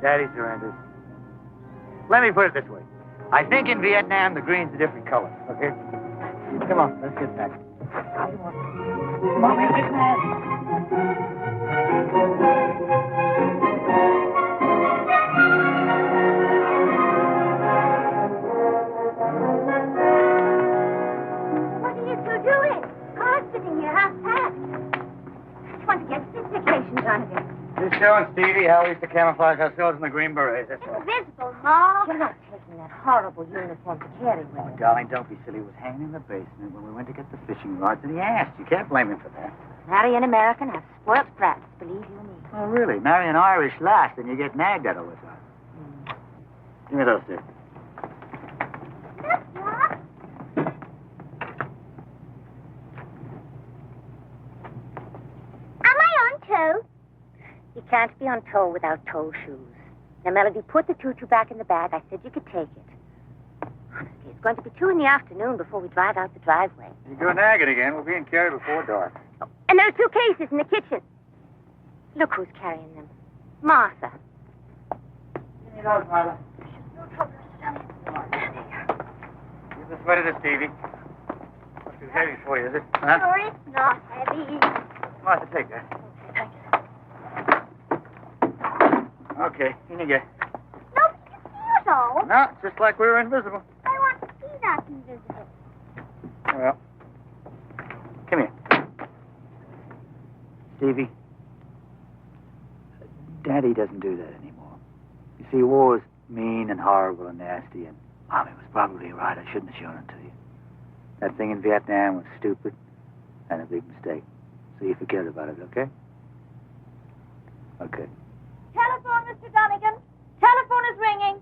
Daddy surrenders. Let me put it this way. I think in Vietnam, the green's a different color, okay? Come on, let's get back. Come on, man, get mad. What are you two doing? Car's sitting here half-packed. Just want to get specifications on it. Just showing Stevie how we used to camouflage ourselves in the green berets, that's all. Invisible, Ma. You're not taking that horrible uniform to carry with Oh, you. darling, don't be silly. He was hanging in the basement when we went to get the fishing rods, and he asked. You can't blame him for that. Marry an American, have spoiled brats, believe you me. Oh, really? Marry an Irish lass, and you get nagged at all the time. Give me those two. Look, Ma. Am I on toe? You can't be on toe without toe shoes. Now, Melody, put the tutu back in the bag. I said you could take it. Honestly, it's going to be 2 p.m. before we drive out the driveway. You go nagging again. We'll be in carry before dark. Oh, and there are 2 cases in the kitchen. Look who's carrying them. Martha. Give me those, Martha. No trouble, Mr. Donegin. Come on. Give the sweater to Stevie. Not too heavy for you, is it? Huh? No, it's not heavy. Martha, take that. Okay, in you get. Nobody can see us all. No, it's just like we were invisible. I want to see that invisible. Well, come here. Stevie, Daddy doesn't do that anymore. You see, war's mean and horrible and nasty, and Mommy was probably right. I shouldn't have shown it to you. That thing in Vietnam was stupid and a big mistake. So you forget about it, okay? Okay. Telephone, Mr. Donegin. Telephone is ringing.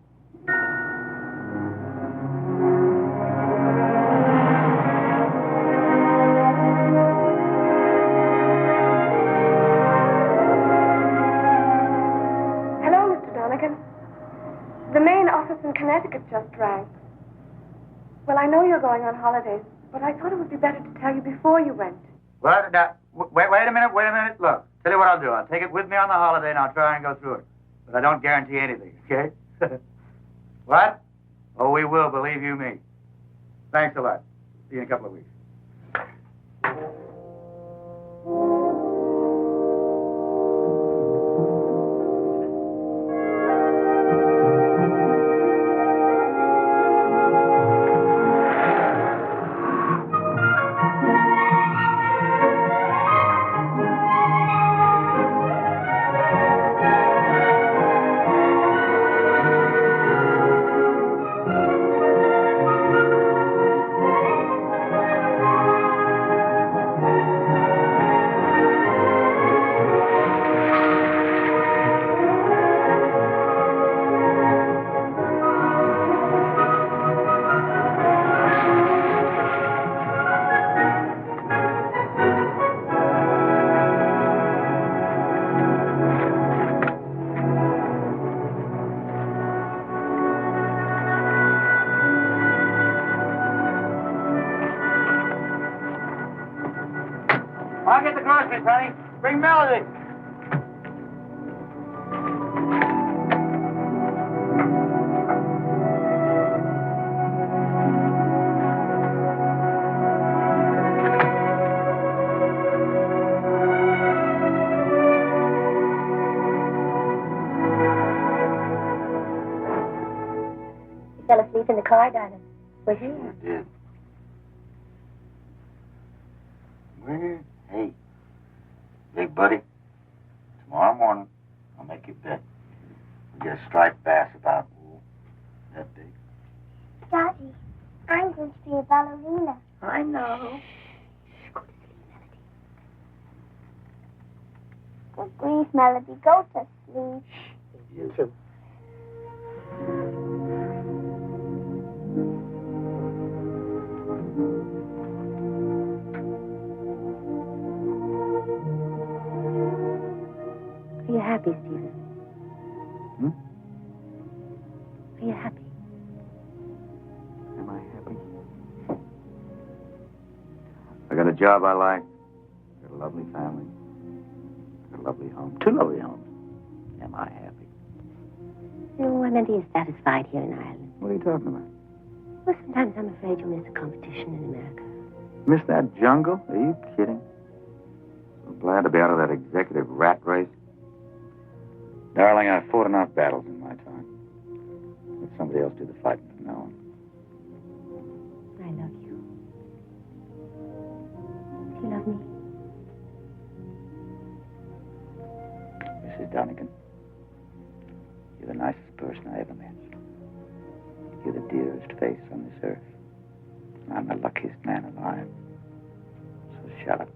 Hello, Mr. Donegin. The main office in Connecticut just rang. Well, I know you're going on holidays, but I thought it would be better to tell you before you went. Well, now, wait a minute. Look, tell you what I'll do. I'll take it with me on the holiday, and I'll try and go through it. But I don't guarantee anything, okay? What? Oh, we will, believe you me. Thanks a lot. See you in a couple of weeks. I'll get the groceries, honey. Bring Melody. You fell asleep in the car, darling. Was you? I did. Where? Hey, big buddy, tomorrow morning I'll make you bet. We get a striped bass about that big. Daddy, I'm going to be a ballerina. I know. Go to sleep, Melody. Good grief, Melody. Go to sleep. You too. Are you happy, Stephen? Hmm? Are you happy? Am I happy? I got a job I like. Got a lovely family. Got a lovely home. 2 lovely homes. Am I happy? No, I meant he is satisfied here in Ireland. What are you talking about? Well, sometimes I'm afraid you'll miss the competition in America. Miss that jungle? Are you kidding? So glad to be out of that executive rat race. Darling, I've fought enough battles in my time. Let somebody else do the fighting from now on. I love you. Do you love me? Mrs. Donegin, you're the nicest person I ever met. You're the dearest face on this earth. And I'm the luckiest man alive. So shut up.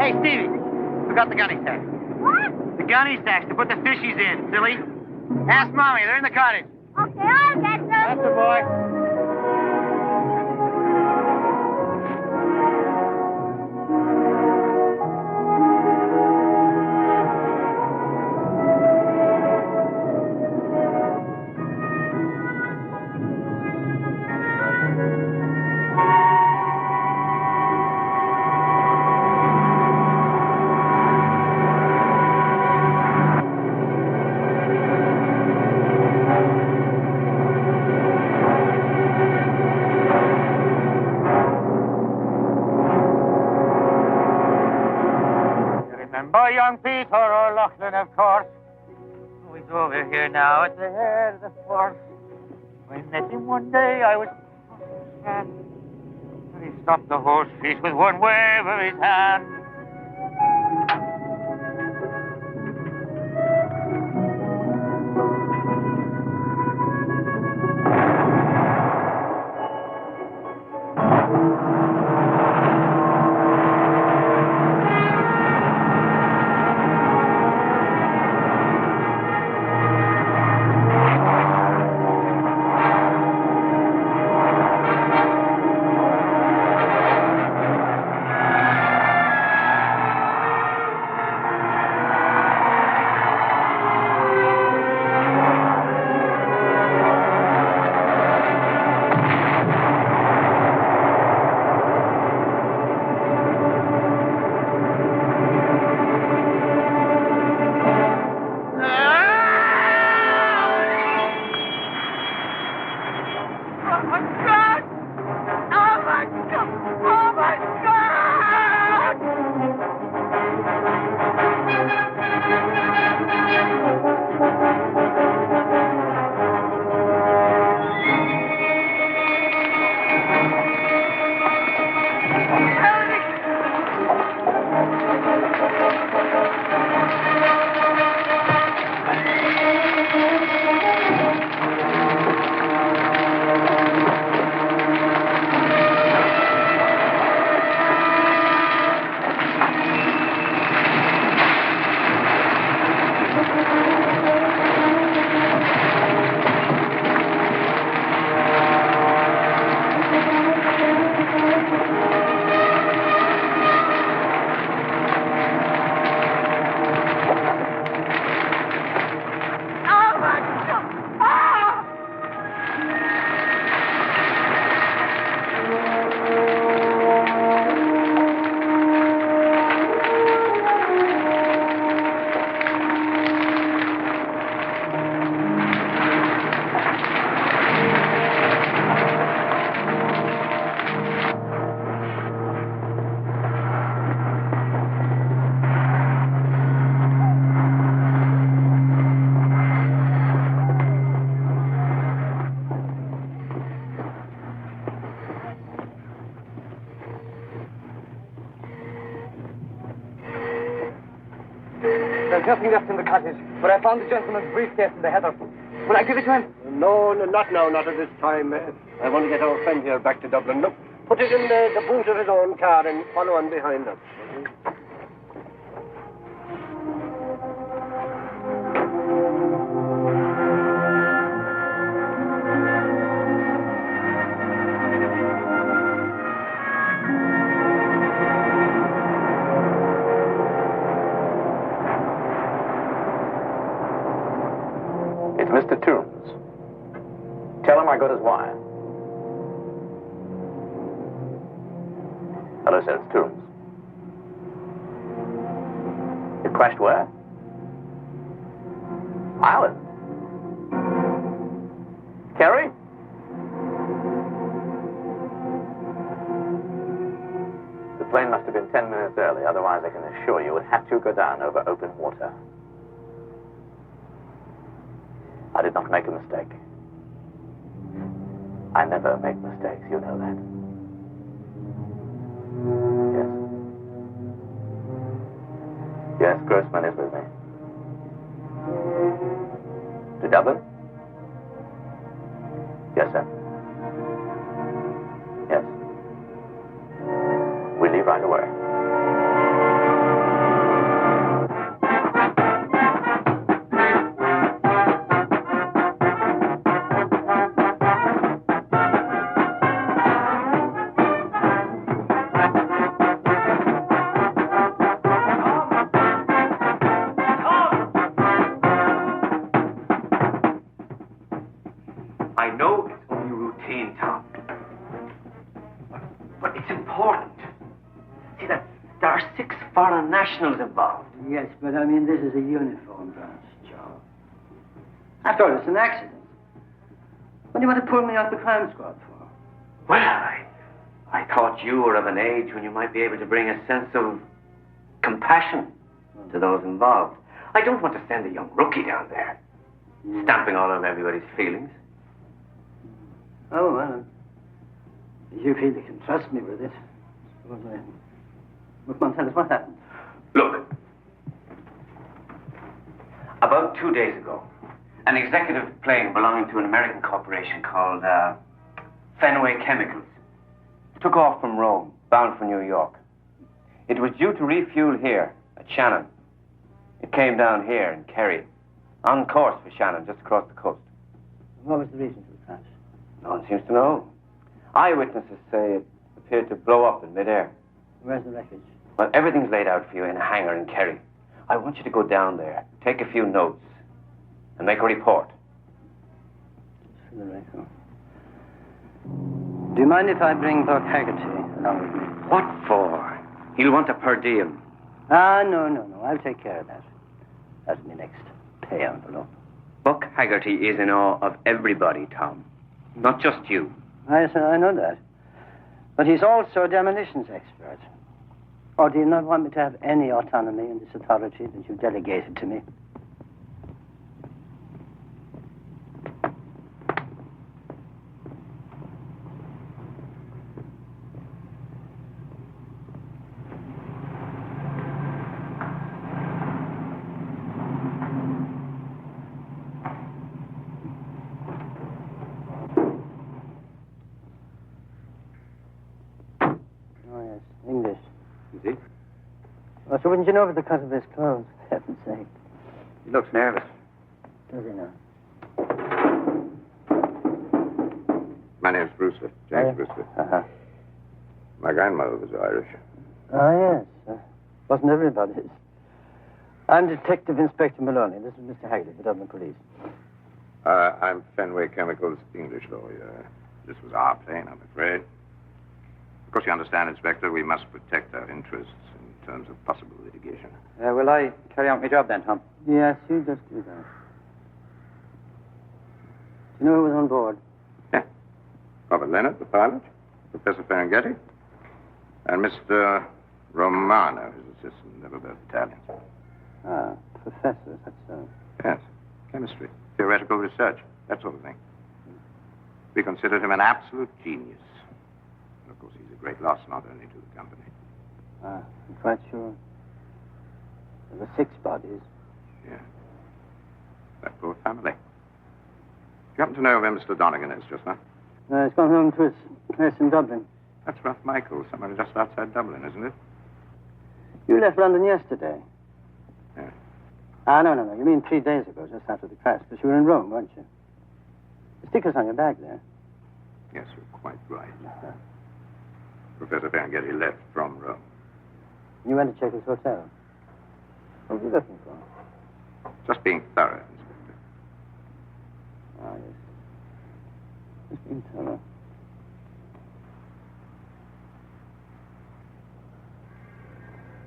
Hey, Stevie, forgot the gunny sacks. What? The gunny sacks to put the fishies in, silly. Ask Mommy, they're in the cottage. Okay, I'll get them. That's the boy. Remember young Peter O'Loughlin, of course. Oh, he's over here now at the head of the force. When I met him one day, I was sad. He stopped the horse feet with one wave of his hand. There's nothing left in the cottage, but I found the gentleman's briefcase in the heather. Will I give it to him? No, not now, not at this time. I want to get our friend here back to Dublin. Look, put it in the boot of his own car and follow on behind us. It's Mr. Toombs. Tell him I got his wire. Hello, sir, it's Toombs. It crashed where? Ireland. Kerry? The plane must have been 10 minutes early, otherwise I can assure you it had to go down over open water. I did not make a mistake. I never make mistakes, you know that. Yes. Yes, Grossman is with me. To Dublin? Yes, sir. Yes. We leave right away. I know it's only routine, Tom. But it's important. See, that there are 6 foreign nationals involved. Yes, but I mean, this is a uniform branch job. I thought it was an accident. What do you want to pull me off the crime squad for? Well, I thought you were of an age when you might be able to bring a sense of compassion to those involved. I don't want to send a young rookie down there, stamping all over everybody's feelings. Oh, well, if you feel you can trust me with it. But come on, tell us what happened. Look, about 2 days ago, an executive plane belonging to an American corporation called Fenway Chemicals took off from Rome, bound for New York. It was due to refuel here at Shannon. It came down here in Kerry, on course for Shannon, just across the coast. What was the reason for the crash? No one seems to know. Eyewitnesses say it appeared to blow up in midair. Where's the wreckage? Well, everything's laid out for you in a hangar in Kerry. I want you to go down there, take a few notes, and make a report. For the record. Do you mind if I bring Buck Haggerty along with me? What for? He'll want a per diem. No. I'll take care of that. That's my next pay envelope. Buck Haggerty is in awe of everybody, Tom. Not just you. I know that. But he's also a demolitions expert. Or do you not want me to have any autonomy in this authority that you've delegated to me? English. Is he? Well, so wouldn't you know because of his clothes, for heaven's sake? He looks nervous. Does he now? My name's Brewster, James Brewster. Uh-huh. My grandmother was Irish. Oh, yes. Wasn't everybody's. I'm Detective Inspector Maloney. This is Mr. Haggerty, the Dublin Police. I'm Fenway Chemicals' English lawyer. This was our plane, I'm afraid. Of course, you understand, Inspector, we must protect our interests in terms of possible litigation. Will I carry out my job then, Tom? Yes, you just do that. Do you know who was on board? Yeah. Robert Leonard, the pilot, Professor Ferenghetti, and Mr. Romano, his assistant, never both Italians. Ah, professor, that's so. Yes, chemistry, theoretical research, that sort of thing. We considered him an absolute genius. And of course, he's a great loss not only to the company. Ah, I'm quite sure. There were 6 bodies. Yeah. That poor family. Do you happen to know where Mr. Donegin is just now? He's gone home to his place in Dublin. That's Rough Michael, somewhere just outside Dublin, isn't it? You left London yesterday. Yeah. No. You mean 3 days ago, just after the crash. Because you were in Rome, weren't you? The sticker's on your bag there. Yes, you're quite right. Professor Ferngully left from Rome. You went to check his hotel. What were you looking for? Just being thorough, Inspector. Ah, yes. Just being thorough.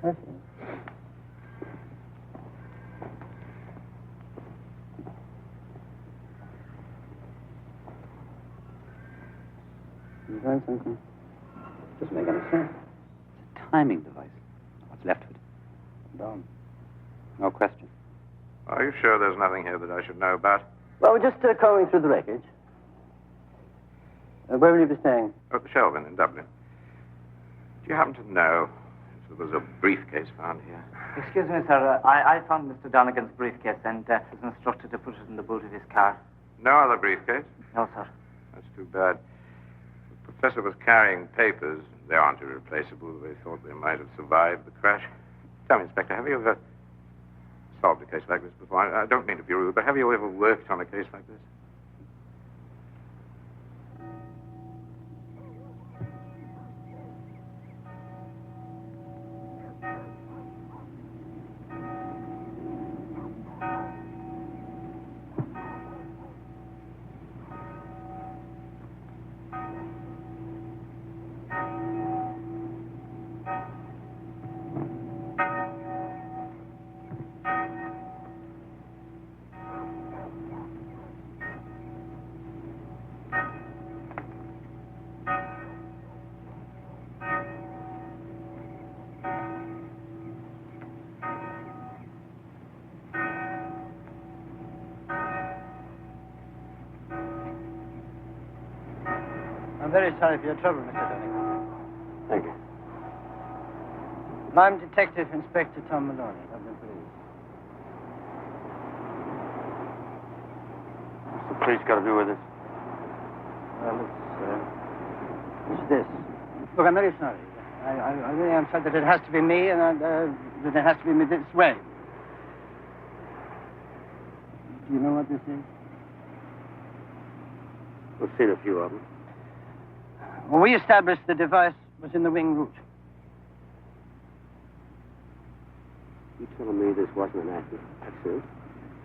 I see. You heard something? Doesn't make any sense. It's a timing device. What's left of it? Bomb. No question. Are you sure there's nothing here that I should know about? Well, we're just combing through the wreckage. Where will you be staying? At the Shelvin in Dublin. Do you happen to know if there was a briefcase found here? Excuse me, sir. I found Mr. Donegan's briefcase and was instructed to put it in the boot of his car. No other briefcase? No, sir. That's too bad. The professor was carrying papers. They aren't irreplaceable. They thought they might have survived the crash. Tell me, Inspector, have you ever solved a case like this before? I don't mean to be rude, but have you ever worked on a case like this? I'm very sorry for your trouble, Mr. Donegin. Thank you. I'm Detective Inspector Tom Maloney, Dublin Police. What's the police got to do with this? Well, it's this. Look, I'm very sorry. I really am sorry that it has to be me and that it has to be me this way. Do you know what this is? We've seen a few of them. Well, we established the device was in the wing root. You telling me this wasn't an act of accident?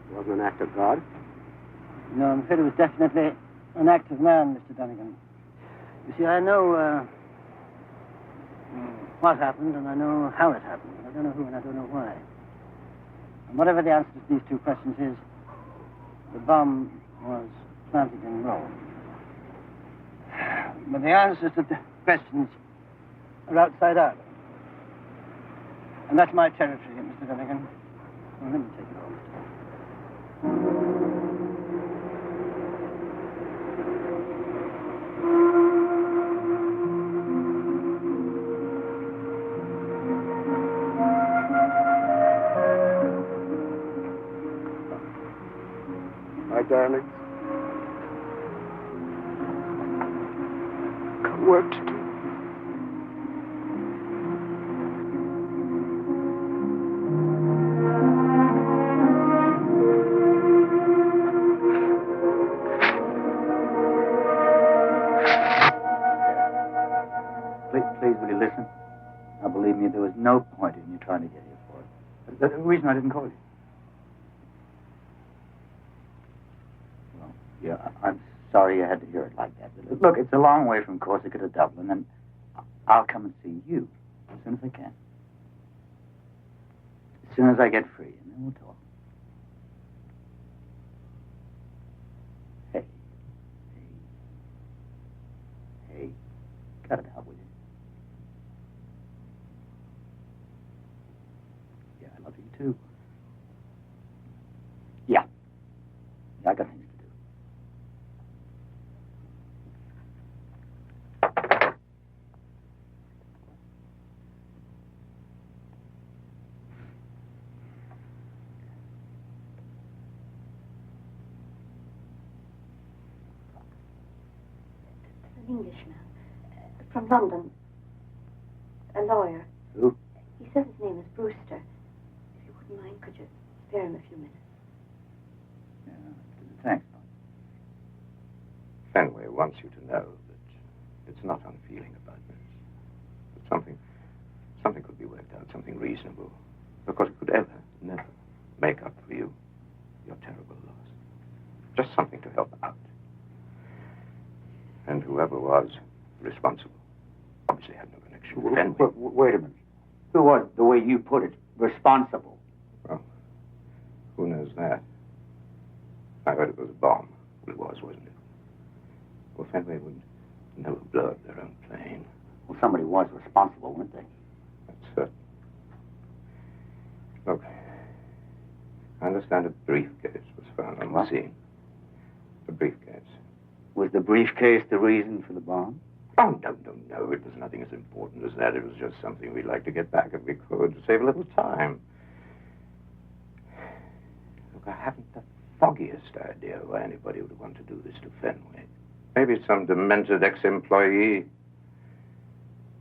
It wasn't an act of God? No, I'm afraid it was definitely an act of man, Mr. Donegin. You see, I know what happened, and I know how it happened. I don't know who, and I don't know why. And whatever the answer to these two questions is, the bomb was planted in Rome. But the answers to the questions are outside Ireland. And that's my territory, Mr. Donegin. Well, let me take it over. My darlings. Got work to do. Please, will you listen? Now, believe me, there was no point in you trying to get here for it. The reason I didn't call you. Well, yeah, I'm sorry you had to hear it like that. But look, it's a long way from Corsica to Dublin, and I'll come and see you as soon as I can. As soon as I get free, and then we'll talk. Hey, cut it out, will you? Yeah, I love you too. Yeah, I got things to do. an Englishman from London, a lawyer. Who? He says his name is Brewster. If you wouldn't mind, could you spare him a few minutes? Yeah, thanks. Fenway wants you to know that it's not unfeeling about this. That something could be worked out, something reasonable. Because it could never make up for your terrible loss. Just something to help out. And whoever was responsible obviously had no connection with Fenway. Wait a minute. Who was, the way you put it, responsible? Well, who knows that? I heard it was a bomb. Well, it was, wasn't it? Well, Fenway would never blow up their own plane. Well, somebody was responsible, weren't they? That's certain. Look, I understand a briefcase was found on the scene. A briefcase. Was the briefcase the reason for the bomb? Oh, no. It was nothing as important as that. It was just something we'd like to get back if we could, to save a little time. Look, I haven't the foggiest idea why anybody would want to do this to Fenway. Maybe some demented ex-employee.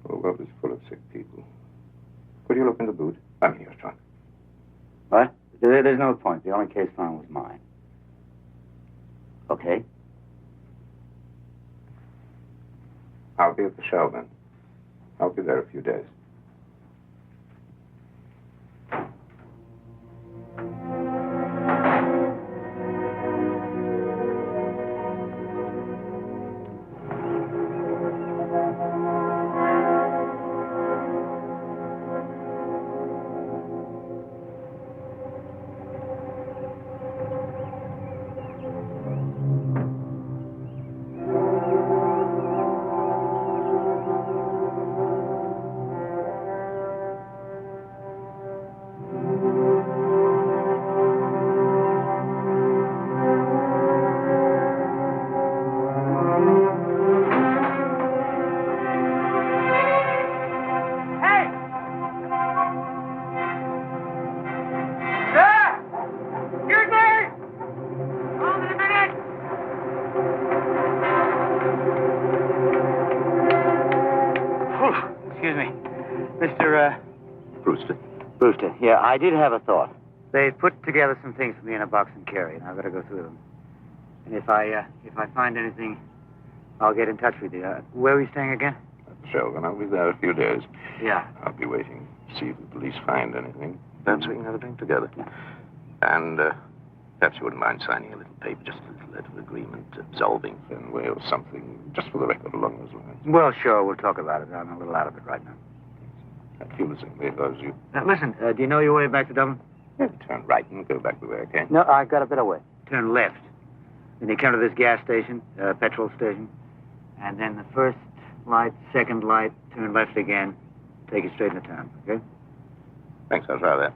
The world is full of sick people. Could you look in the boot? I mean, your trunk. What? There's no point. The only case found was mine. Okay. I'll be at the show then. I'll be there a few days. Brewster, yeah, I did have a thought. They've put together some things for me in a box and carry, and I've got to go through them. And if I find anything, I'll get in touch with you. Where are we staying again? At the show, and I'll be there a few days. Yeah. I'll be waiting to see if the police find anything. Perhaps we can have a drink together. And perhaps you wouldn't mind signing a little paper, just a little letter of agreement, absolving Fenway or something, just for the record along those lines. Well, sure, we'll talk about it. I'm a little out of it right now. I feel the same way if I was you. Listen, do you know your way back to Dublin? Yeah, turn right and go back the way I came. No, I got a bit away. Turn left. Then you come to this gas station, petrol station. And then the first light, second light, turn left again. Take you straight into town, okay? Thanks, I'll try that.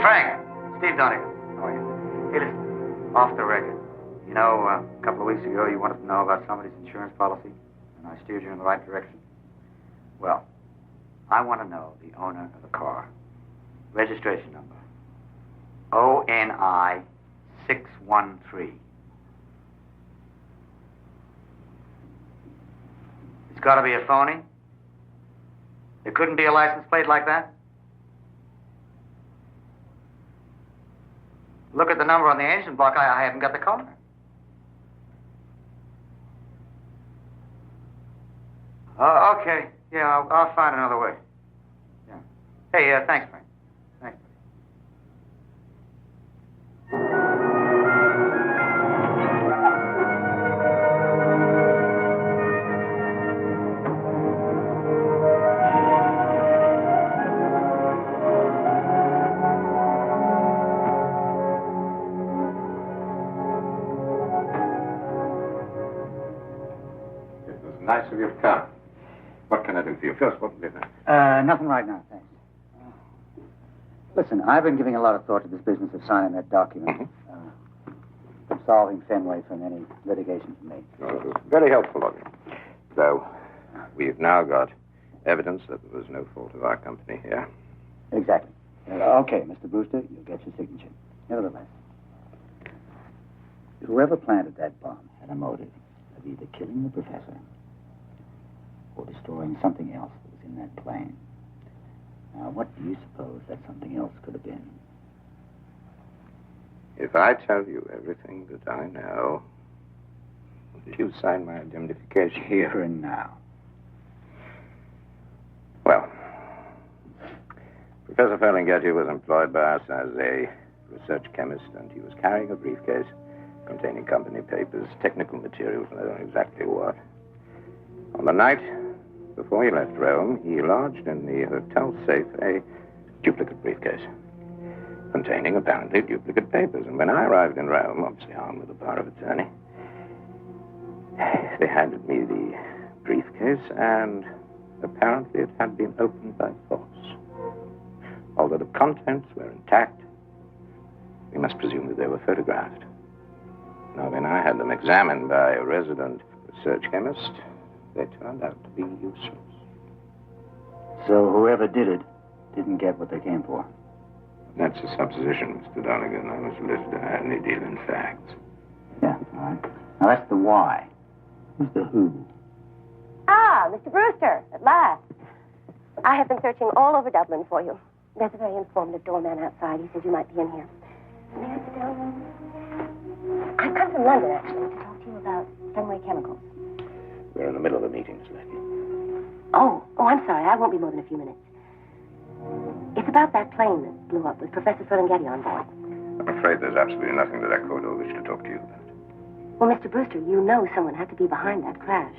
Frank, Steve Donegin. How are you? Hey, listen, off the record. You know, a couple of weeks ago, you wanted to know about somebody's insurance policy, and I steered you in the right direction. Well, I want to know the owner of the car. Registration number. ONI 613. It's got to be a phony. There couldn't be a license plate like that. Look at the number on the engine block. I haven't got the car. Okay. Yeah, I'll find another way. Yeah. Hey, thanks, Frank. Thanks. It was nice of you to come. What can I do for you? First, what business? Nothing right now, thanks. Listen, I've been giving a lot of thought to this business of signing that document. Absolving Fenway from any litigation from me. Well, it was very helpful of you. Though, we've now got evidence that there was no fault of our company here. Exactly. Okay, Mr. Brewster, you'll get your signature. Nevertheless, whoever planted that bomb had a motive of either killing the professor or destroying something else that was in that plane. Now, what do you suppose that something else could have been? If I tell you everything that I know, will you sign my indemnification? Here and now. Well, Professor Ferlinghetti was employed by us as a research chemist, and he was carrying a briefcase containing company papers, technical materials, and I don't know exactly what. On the night before he left Rome, he lodged in the hotel safe a duplicate briefcase containing apparently duplicate papers. And when I arrived in Rome, obviously armed with a power of attorney, they handed me the briefcase, and apparently it had been opened by force. Although the contents were intact, we must presume that they were photographed. Now, when I had them examined by a resident research chemist, they turned out to be useless. So whoever did it didn't get what they came for. That's a supposition, Mr. Donegin. I was solicitor. I only deal in facts. Yeah, all right. Now, that's the why. Who's the who? Ah, Mr. Brewster, at last. I have been searching all over Dublin for you. There's a very informative doorman outside. He says you might be in here. May I sit down? I've come from London, actually, to talk to you about Fenway Chemicals. We're in the middle of a meeting, Miss Leighton. Oh, I'm sorry. I won't be more than a few minutes. It's about that plane that blew up with Professor Ferlinghetti on board. I'm afraid there's absolutely nothing that I could or wish to talk to you about. Well, Mr. Brewster, you know someone had to be behind that crash.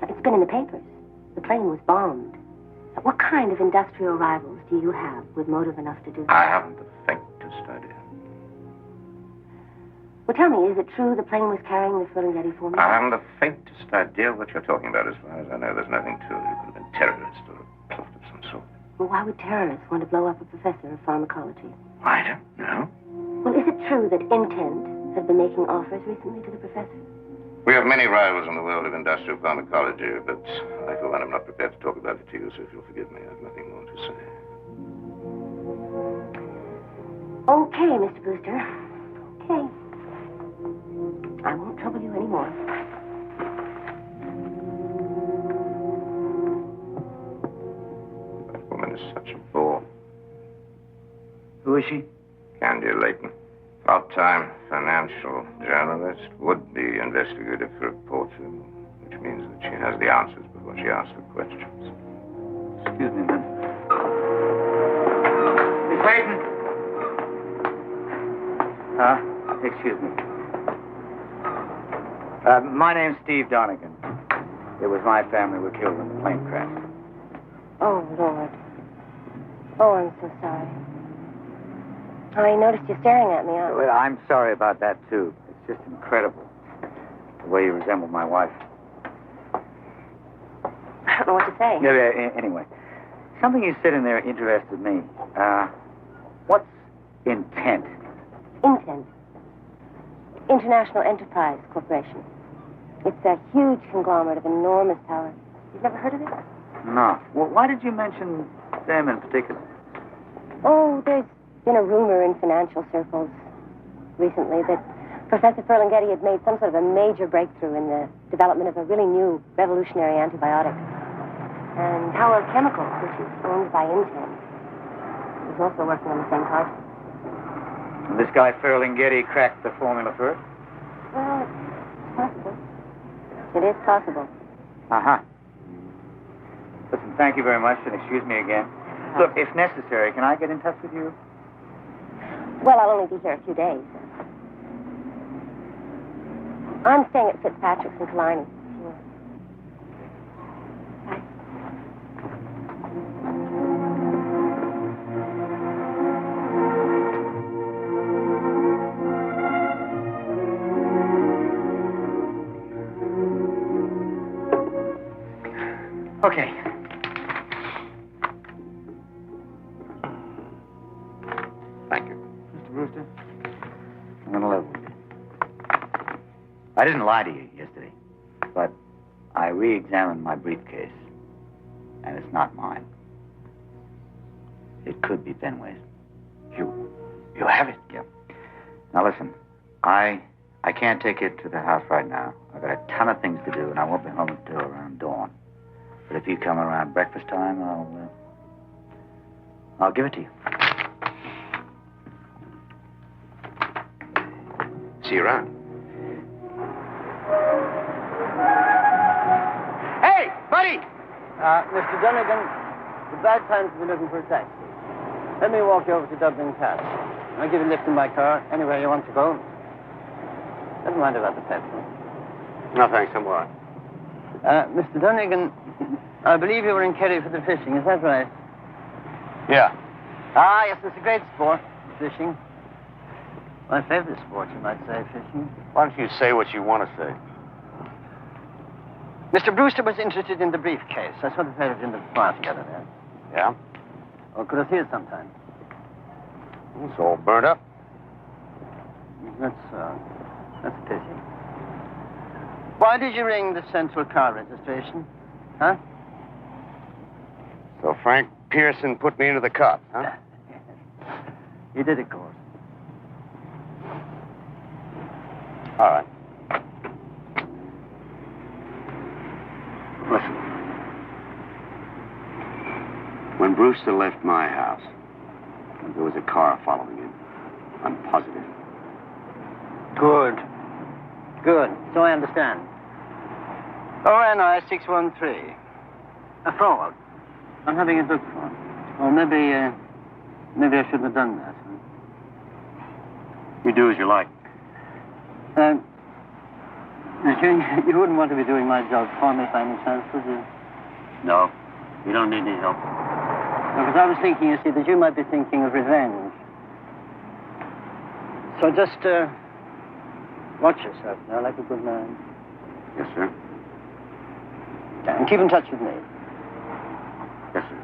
It's been in the papers. The plane was bombed. What kind of industrial rivals do you have with motive enough to do that? I haven't the faintest idea. Well, tell me, is it true the plane was carrying the Ferlinghetti formula? I haven't the faintest idea what you're talking about. As far as I know, there's nothing to it. It could have been terrorists or a plot of some sort. Well, why would terrorists want to blow up a professor of pharmacology? I don't know. Well, is it true that Intent has been making offers recently to the professor? We have many rivals in the world of industrial pharmacology, but I, for one, am not prepared to talk about it to you, so if you'll forgive me, I have nothing more to say. Okay, Mr. Brewster. Okay. I won't trouble you anymore. That woman is such a bore. Who is she? Candia Leighton. Part-time financial journalist, would-be investigative reporter, which means that she has the answers before she asks the questions. Excuse me, ma'am. Miss Leighton. Excuse me. My name's Steve Donegin. It was my family who were killed in the plane crash. Oh, Lord. Oh, I'm so sorry. I noticed you staring at me. Well, I'm sorry about that, too. It's just incredible. The way you resemble my wife. I don't know what to say. Yeah, anyway. Something you said in there interested me. What's Intent. Intent. International Enterprise Corporation. It's a huge conglomerate of enormous power. You've never heard of it? No. Well, why did you mention them in particular? Oh, there's been a rumor in financial circles recently that Professor Ferlinghetti had made some sort of a major breakthrough in the development of a really new revolutionary antibiotic. And Howard Chemicals, which is owned by Intent, is also working on the same project. And this guy Ferlinghetti cracked the formula for it? Well, it's possible. It is possible. Uh-huh. Listen, thank you very much, and excuse me again. Look, if necessary, can I get in touch with you? Well, I'll only be here a few days. I'm staying at Fitzpatrick's in Killarney. Bye. Okay. Thank you. Mr. Brewster, I'm going to live with you. I didn't lie to you yesterday, but I re-examined my briefcase, and it's not mine. It could be Fenway's. You have it? Yep. Now listen, I can't take it to the house right now. I've got a ton of things to do, and I won't be home until around dawn. But if you come around breakfast time, I'll give it to you. See you around. Hey, buddy! Mr. Donegin, the bad times to be looking for a taxi. Let me walk you over to Dublin Castle. I'll give you a lift in my car anywhere you want to go. Never mind about the petrol. No, thanks, I'm all right. Mr. Donegin, I believe you were in Kerry for the fishing, is that right? Yeah. Ah, yes, it's a great sport, fishing. My favorite sport, you might say, fishing. Why don't you say what you want to say? Mr. Brewster was interested in the briefcase. I saw the pair of you in the bar together there. Yeah? Or could I see it sometime? It's all burnt up. That's a pity. Why did you ring the Central Car Registration? Huh? So Frank Pearson put me into the cops, huh? He did, of course. All right. Listen. When Brewster left my house, there was a car following him. I'm positive. Good. Good. So I understand. ONI 613. A fraud. I'm having it looked for. Or maybe I shouldn't have done that. You do as you like. You wouldn't want to be doing my job for me by any chance, would you? No. You don't need any help. Because I was thinking, you see, that you might be thinking of revenge. So just, watch yourself now, like a good man. Yes, sir. And keep in touch with me. Yes, sir.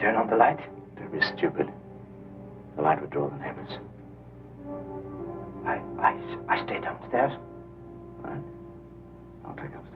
turn on the light? Don't be stupid. The light would draw the neighbors. I stay downstairs. All right. I'll take upstairs.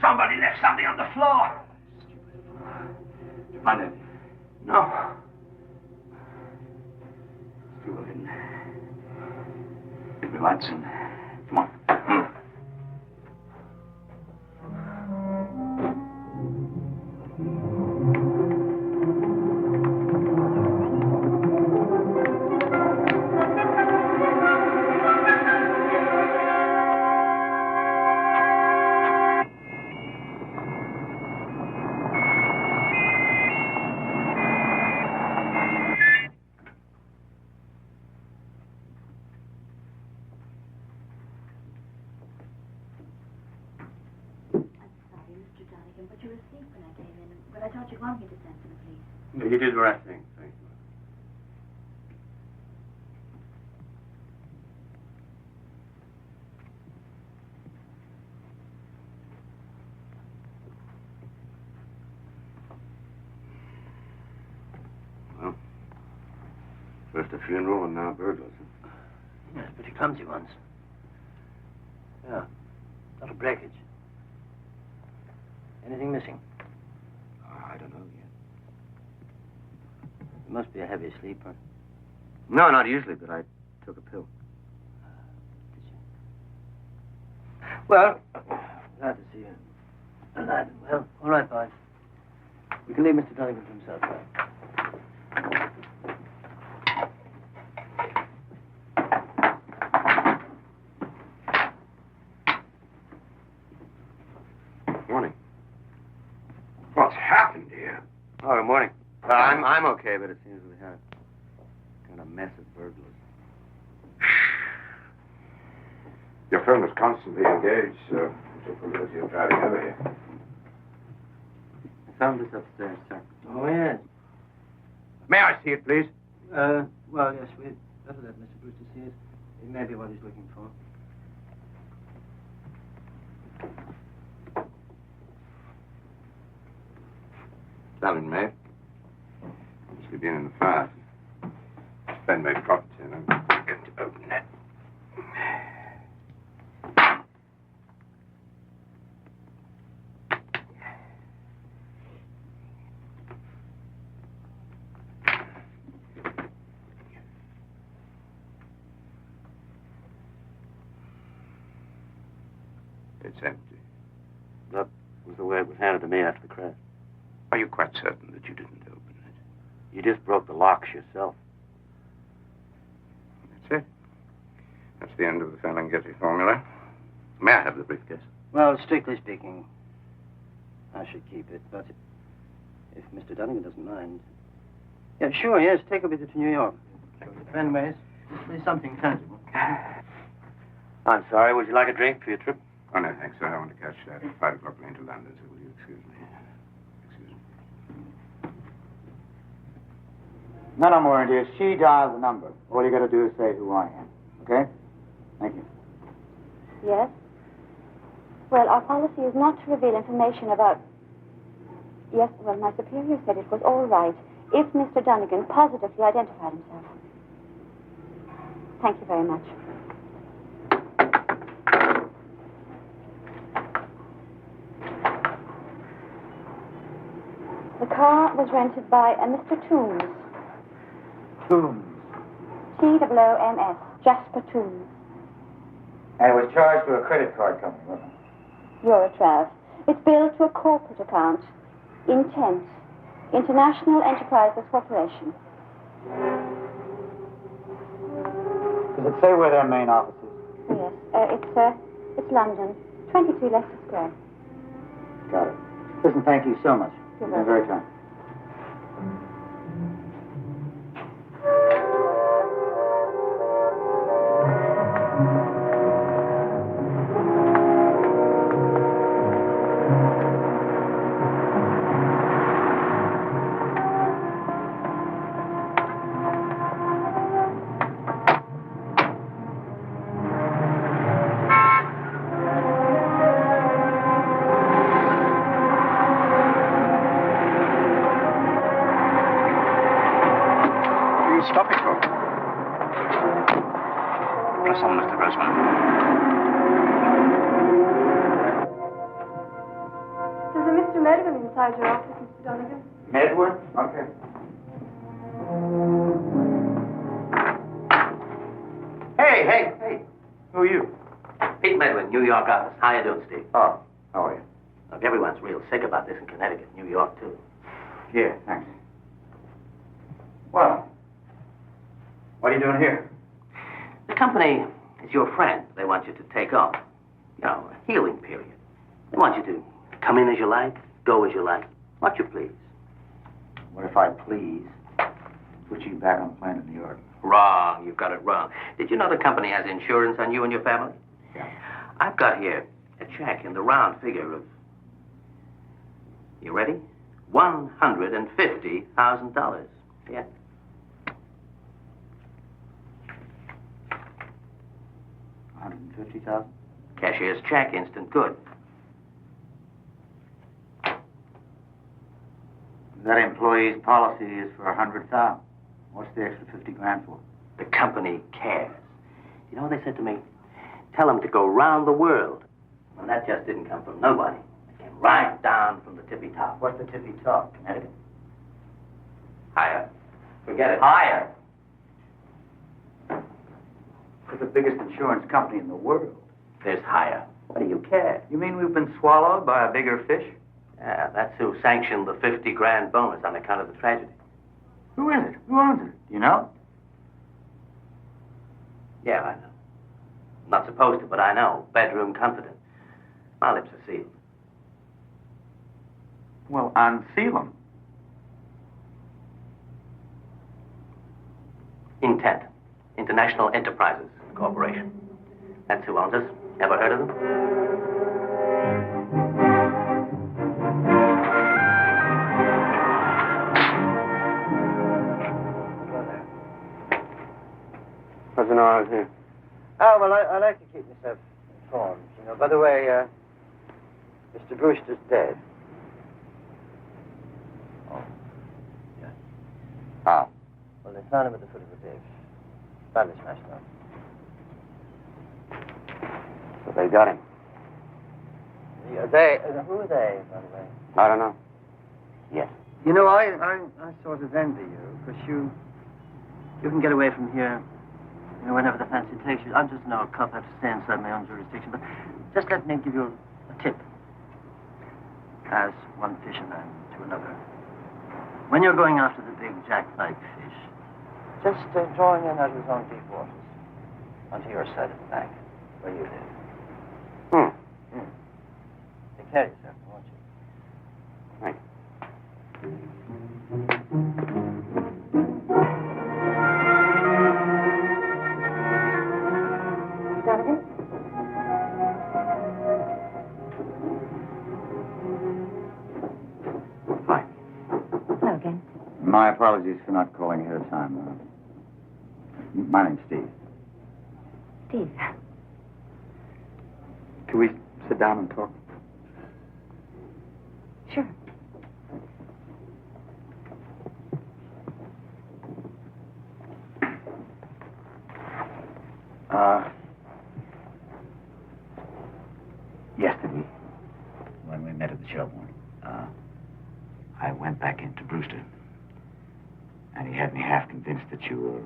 Somebody left something on the floor. Did you find anything? No. Let's go in. Get the lights in. Come on. But you were asleep when I came in, but I thought you'd want me to send for the police. You did the right thing. Thank you. Well, first a funeral and now burglars. Yes, pretty clumsy ones. Yeah, not a breakage. Anything missing? I don't know yet. You must be a heavy sleeper. No, not usually, but I took a pill. Did you? Well, glad to see you. Alive and well. All right, boys. We can leave Mr. Donegin to himself, right? Morning. What's happened here? Oh, good morning. I'm okay, but it seems we have kind of mess of burglars. Your firm is constantly engaged, so it's you're driving over here. I found this upstairs, sir. Oh, yes. May I see it, please? Well, yes, we'd better let Mr. Brewster see it. It may be what he's looking for. Darling, May. Obviously been in the fire. Ben made property, and I'm going to open it. It's empty. That was the way it was handed to me after the crash. Are you quite certain that you didn't open it? You just broke the locks yourself. That's it. That's the end of the Ferlinghetti formula. May I have the briefcase? Well, strictly speaking, I should keep it, but if Mr. Donegin doesn't mind... Yeah, sure, yes. Take her with you to New York. Anyways, this is something tangible. I'm sorry. Would you like a drink for your trip? Oh, no, thanks, sir. I want to catch that 5 o'clock plane to London, so will you excuse me? Excuse me. No more, dear. She dialed the number. All you got to do is say who I am. Okay? Thank you. Yes? Well, our policy is not to reveal information about... Yes, well, my superior said it was all right if Mr. Donegin positively identified himself. Thank you very much. The car was rented by a Mr. Toombs. Toombs. T-O-O-M-S. Jasper Toombs. And it was charged to a credit card company, wasn't it? Eurotrav. It's billed to a corporate account. Intent. International Enterprises Corporation. Does it say where their main office is? Yes. It's London. 23 Leicester Square. Got it. Listen, thank you so much. You're You've been very kind. Stop it, for? Press on, Mr. Grossman. There's a Mr. Medwin inside your office, Mr. Donegin. Medwin? Okay. Hey. Who are you? Pete Medwin, New York office. How you doing, Steve? Oh, how are you? Look, everyone's real sick about this in Connecticut, New York, too. Yeah, thanks. Well, what are you doing here? The company is your friend. They want you to take off. You know, a healing period. They want you to come in as you like, go as you like, what you please. What if I please put you back on the plane to New York? Wrong. You've got it wrong. Did you know the company has insurance on you and your family? Yeah. I've got here a check in the round figure of... You ready? $150,000. Yeah. $150,000? Cashier's check, instant good. That employee's policy is for $100,000. What's the extra $50,000 for? The company cares. You know what they said to me? Tell them to go round the world. And that just didn't come from nobody. It came right down from the tippy top. What's the tippy top, Connecticut? Higher. Forget it. Higher. We're the biggest insurance company in the world. There's higher. What do you care? You mean we've been swallowed by a bigger fish? Yeah, that's who sanctioned the $50,000 bonus on account of the tragedy. Who is it? Who owns it? Do you know? Yeah, I know. I'm not supposed to, but I know. Bedroom confident. My lips are sealed. Well, unseal them. Intent. International Enterprises Corporation. That's who owns us. Ever heard of them? What's an hour here? Oh, well, I like to keep myself informed, you know. By the way, Mr. Brewster's dead. Oh. Yeah. How? Well, they found him at the foot of the ditch. Badly smashed up. So they got him. Who are they, by the way? I don't know. Yes. You know, I sort of envy you, because you can get away from here, you know, whenever the fancy takes you. I'm just an old cop. I have to stay inside my own jurisdiction. But just let me give you a tip. As one fisherman to another. When you're going after the big jackpike fish, just drawing in out of his own deep waters onto your side of the bank, where you live. Take care of yourself, won't you? Thanks. My apologies for not calling ahead of time. My name's Steve. Steve. Can we sit down and talk? Sure. Yesterday, when we met at the Shelbourne, I went back into Brewster, and he had me half convinced that you were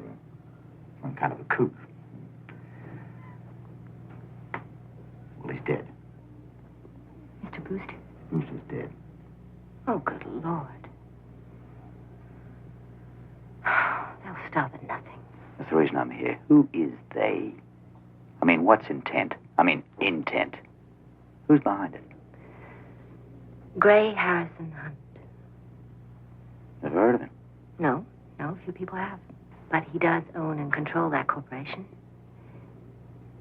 some kind of a kook. Well, he's dead. Mr. Brewster? Brewster's dead. Oh, good Lord. They'll stop at nothing. That's the reason I'm here. Who is they? I mean, what's intent? Intent. Who's behind it? Gray Harrison Hunt. Never heard of him. No, few people have. But he does own and control that corporation.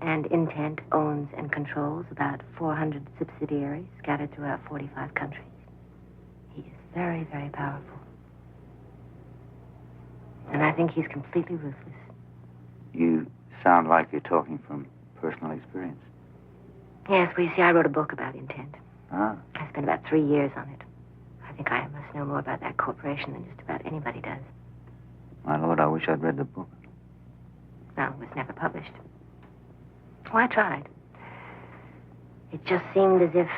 And Intent owns and controls about 400 subsidiaries scattered throughout 45 countries. He is very, very powerful. And I think he's completely ruthless. You sound like you're talking from personal experience. Yes, well, you see, I wrote a book about Intent. Ah. I spent about 3 years on it. I think I must know more about that corporation than just about anybody does. My Lord, I wish I'd read the book. No, it was never published. Oh, I tried. It just seemed as if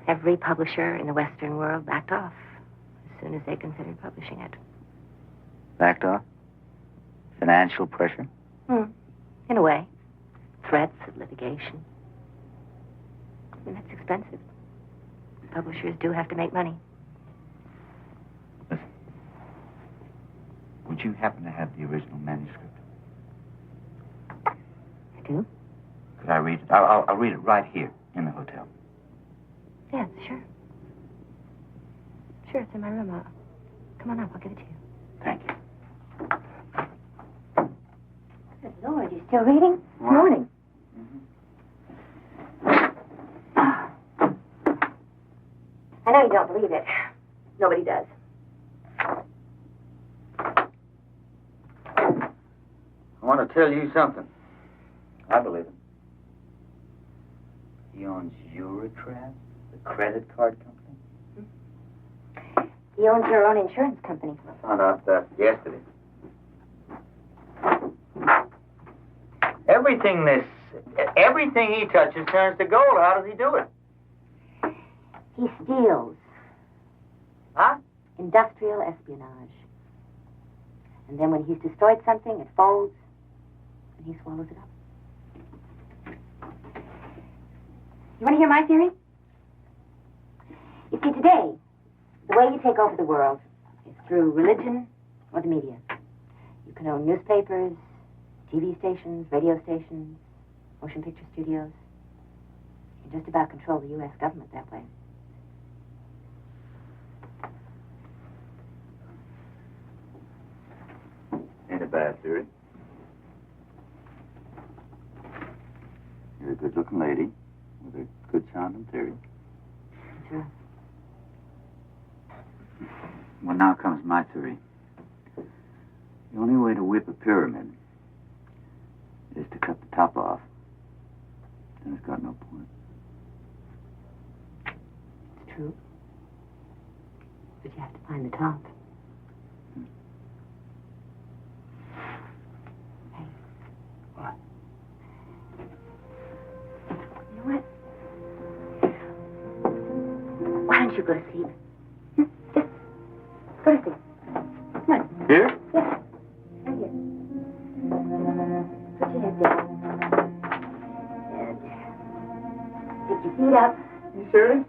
every publisher in the Western world backed off as soon as they considered publishing it. Backed off? Financial pressure? In a way. Threats of litigation. I mean, that's expensive. Publishers do have to make money. Listen. Would you happen to have the original manuscript? I do? Could I read it? I'll read it right here in the hotel. Yes, sure. Sure, it's in my room. Come on up, I'll give it to you. Thank you. Good Lord, you still reading? Morning. I know you don't believe it. Nobody does. I want to tell you something. I believe it. He owns Eurotrav, the credit card company. He owns your own insurance company. I found out that yesterday. Everything he touches turns to gold. How does he do it? He steals. Huh? Industrial espionage. And then when he's destroyed something, it folds, and he swallows it up. You want to hear my theory? You see, today, the way you take over the world is through religion or the media. You can own newspapers, TV stations, radio stations, motion picture studios. You can just about control the U.S. government that way. Ain't a bad theory. You're a good-looking lady with a good-sounding theory. Sure. Well, now comes my theory. The only way to whip a pyramid is to cut the top off. Then it's got no point. It's true. But you have to find the top. Hey. What? You know what? Why don't you go to sleep? Just go to sleep. Come on. Here? Yeah. Right here. Put your head down. And stick your feet up. You serious?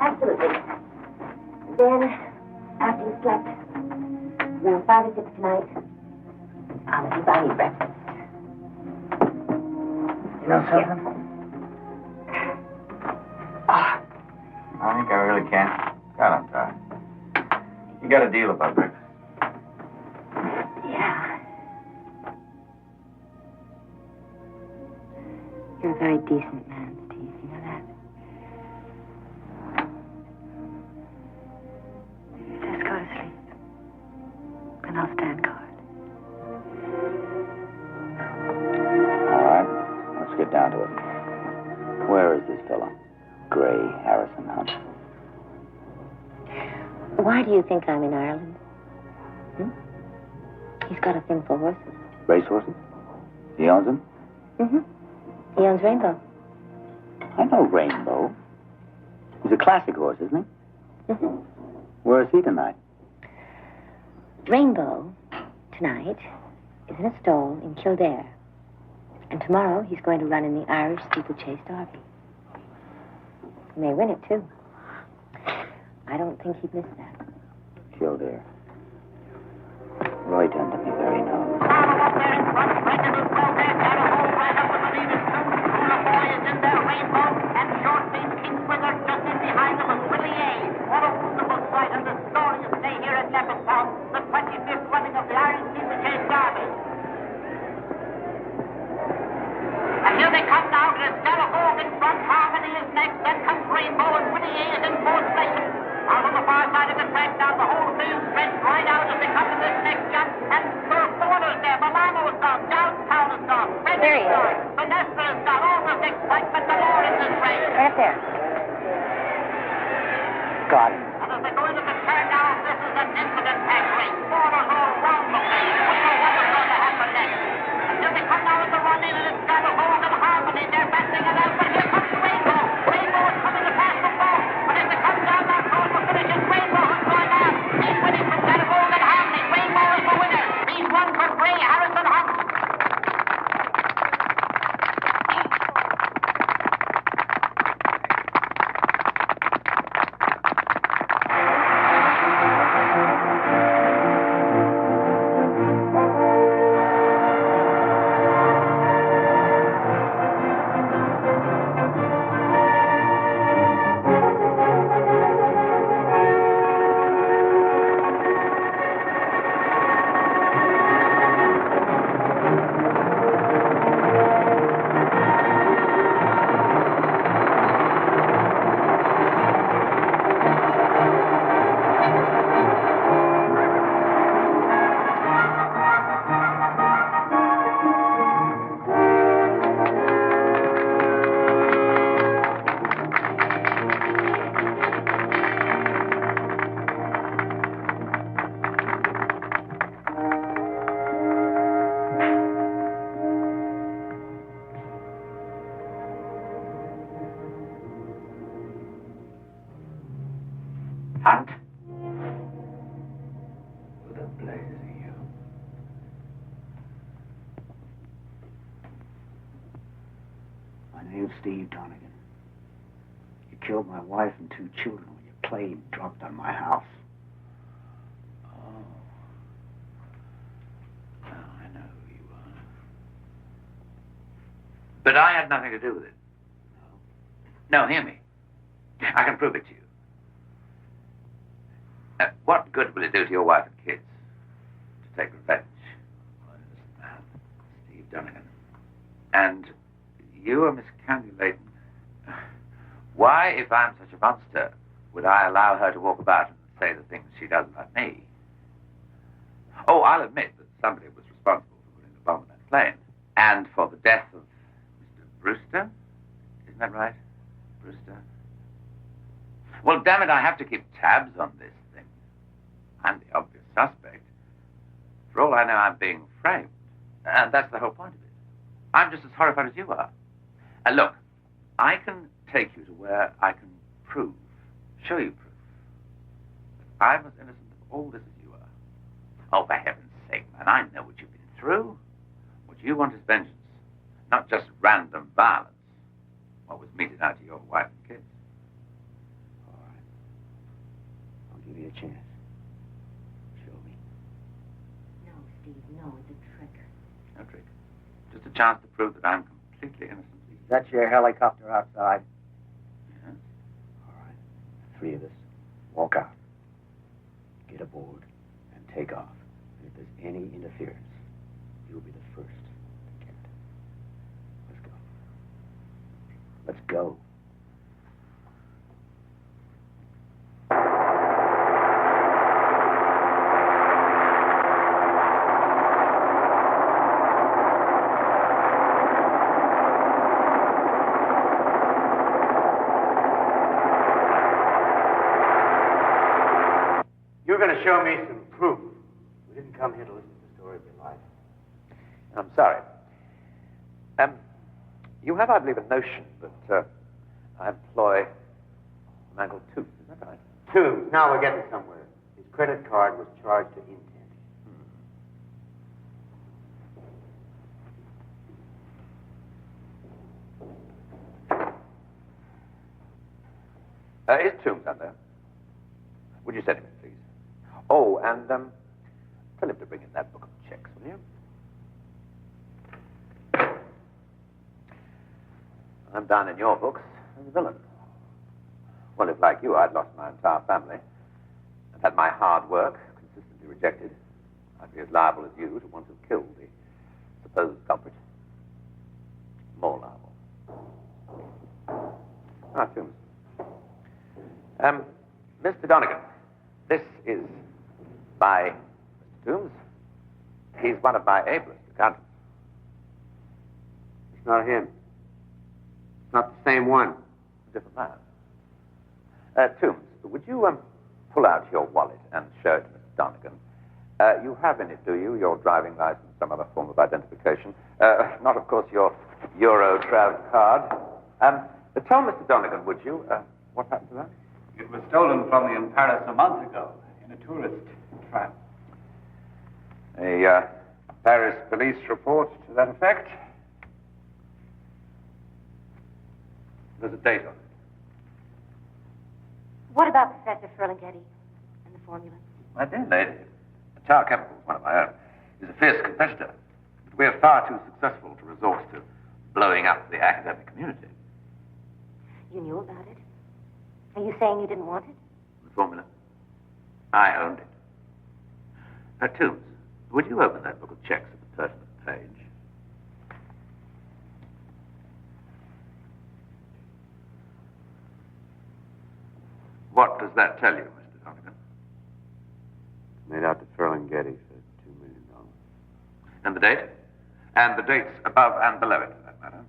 Absolutely. Then, after you've slept, around 5 or 6 tonight, I'll let you buy me breakfast. You know something? I think I really can. God, I'm tired. You got a deal about breakfast? Yeah. You're a very decent man, Steve. You know that? Just go to sleep. Why do you think I'm in Ireland? He's got a thing for horses. Racehorses? He owns them? He owns Rainbow. I know Rainbow. He's a classic horse, isn't he? Where is he tonight? Rainbow, tonight, is in a stall in Kildare. And tomorrow he's going to run in the Irish Steeplechase Derby. He may win it, too. I don't think he'd miss that. Kildare. Roy turned to me very nose. Hunt? Who the blazes are you? My name's Steve Donegin. You killed my wife and 2 children when your plane dropped on my house. Oh. Now I know who you are. But I had nothing to do with it. No, hear me. I can prove it to you. What good will it do to your wife and kids to take revenge? Well, this man, Steve Donegin. And you are Miss Candia Leighton. Why, if I'm such a monster, would I allow her to walk about and say the things she does about me? Oh, I'll admit that somebody was responsible for putting the bomb on that plane. And for the death of Mr. Brewster? Isn't that right? Brewster? Well, damn it, I have to keep tabs on this thing. I'm the obvious suspect. For all I know, I'm being framed. And that's the whole point of it. I'm just as horrified as you are. Look, I can take you to where I can prove, show you proof, that I'm as innocent of all this as you are. Oh, for heaven's sake, man, I know what you've been through. What you want is vengeance, not just random violence. What was meted out to your wife and kids. All right. I'll give you a chance. Show me. No, Steve, no, it's a trick. No trick. Just a chance to prove that I'm completely innocent. That's your helicopter outside. Yes? All right. The 3 of us. Walk out. Get aboard and take off. And if there's any interference, you'll be the first to get it. Let's go. Let's go. you're going to show me some proof. We didn't come here to listen to the story of your life. I'm sorry. You have, I believe, a notion that I employ a man called Tooth. Is that right? Tooth. Now we're getting somewhere. His credit card was charged to intent. Is Toombs on there? Would you send him in, please? Oh, and tell him to bring in that book of checks, will you? I'm down in your books as a villain. Well, if, like you, I'd lost my entire family and had my hard work consistently rejected, I'd be as liable as you to want to kill the supposed culprit. More liable. Ah, Toombs. Mr. Donegin, this is by Mr. Toombs. He's one of my ablest accountants. It's not him. It's not the same one. A different man. Toombs, would you pull out your wallet and show it to Mr. Donegin? You have in it, do you, your driving license, some other form of identification? Not, of course, your Eurotrav card. Tell Mr. Donegin, would you, what happened to that? It was stolen from me in Paris a month ago in a tourist trap. A Paris police report to that effect? There's a date on it. What about Professor Ferlinghetti and the formula? My dear lady, Tower Chemicals, one of my own, is a fierce competitor. But we are far too successful to resort to blowing up the academic community. You knew about it? Are you saying you didn't want it? The formula? I owned it. Toombs, would you open that book of checks at the pertinent page? What does that tell you, Mr. Donegin? Made out to Ferlinghetti for $2 million. And the date? And the dates above and below it, for that matter.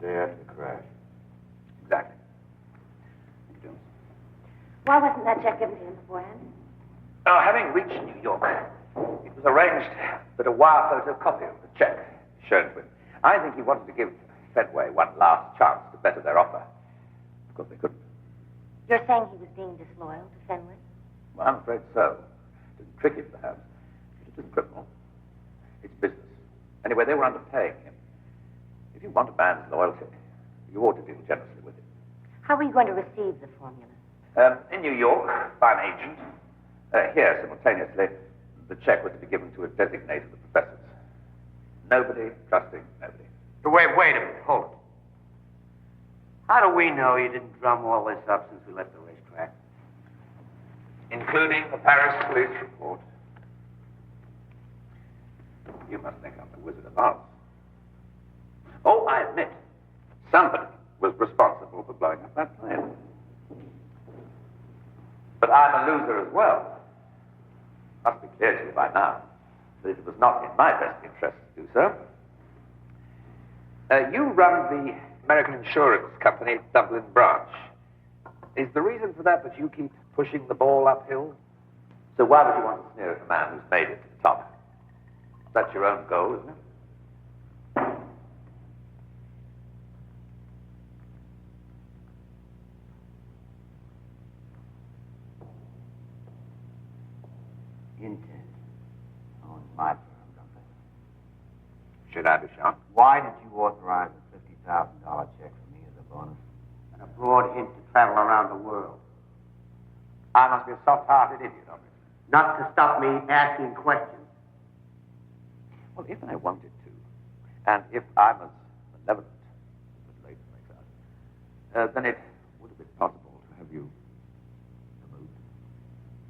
Day after the crash. Exactly. Thank you, Jones. Why wasn't that check given to him beforehand? Having reached New York, it was arranged that a wire photocopy of the check be shown to him. I think he wanted to give Fenway one last chance to better their offer. Of course, they couldn't. You're saying he was being disloyal to Fenway? Well, I'm afraid so. It isn't tricky, perhaps. But it isn't criminal. It's business. Anyway, they were underpaying him. If you want a man's loyalty, you ought to deal generously with it. How were you going to receive the formula? In New York, by an agent. Here, simultaneously, the check was to be given to a designated of the professors. Nobody trusting nobody. But wait a minute. Hold it. How do we know you didn't drum all this up since we left the racetrack? Including the Paris police report. You must think I'm the Wizard of Oz. Oh, I admit, somebody was responsible for blowing up that plane. But I'm a loser as well. Must be clear to you by now that it was not in my best interest to do so. You run the American Insurance Company Dublin branch. Is the reason for that you keep pushing the ball uphill? So why would you want to sneer at a man who's made it to the top? That's your own goal, isn't it? Intent owns my firm, don't they? Should I be shocked? Why did you authorize a $50,000 check for me as a bonus? And a broad hint to travel around the world. I must be a soft-hearted idiot, obviously. Not to stop me asking questions. Well, if I wanted to, and if I'm as malevolent as Miss Leighton makes out, then it would have been possible to have you removed.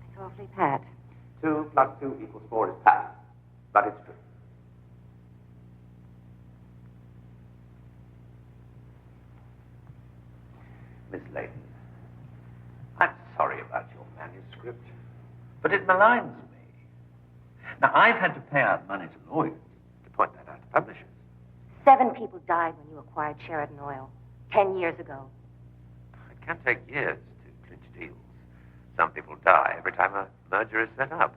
It's awfully pat. 2 plus 2 equals 4 is pat, but it's true. Miss Leighton, I'm sorry about your manuscript, but it maligns me. Now, I've had to pay out money to lawyers to point that out to publishers. 7 people died when you acquired Sheridan Oil 10 years ago. It can take years to clean Some people die every time a merger is set up.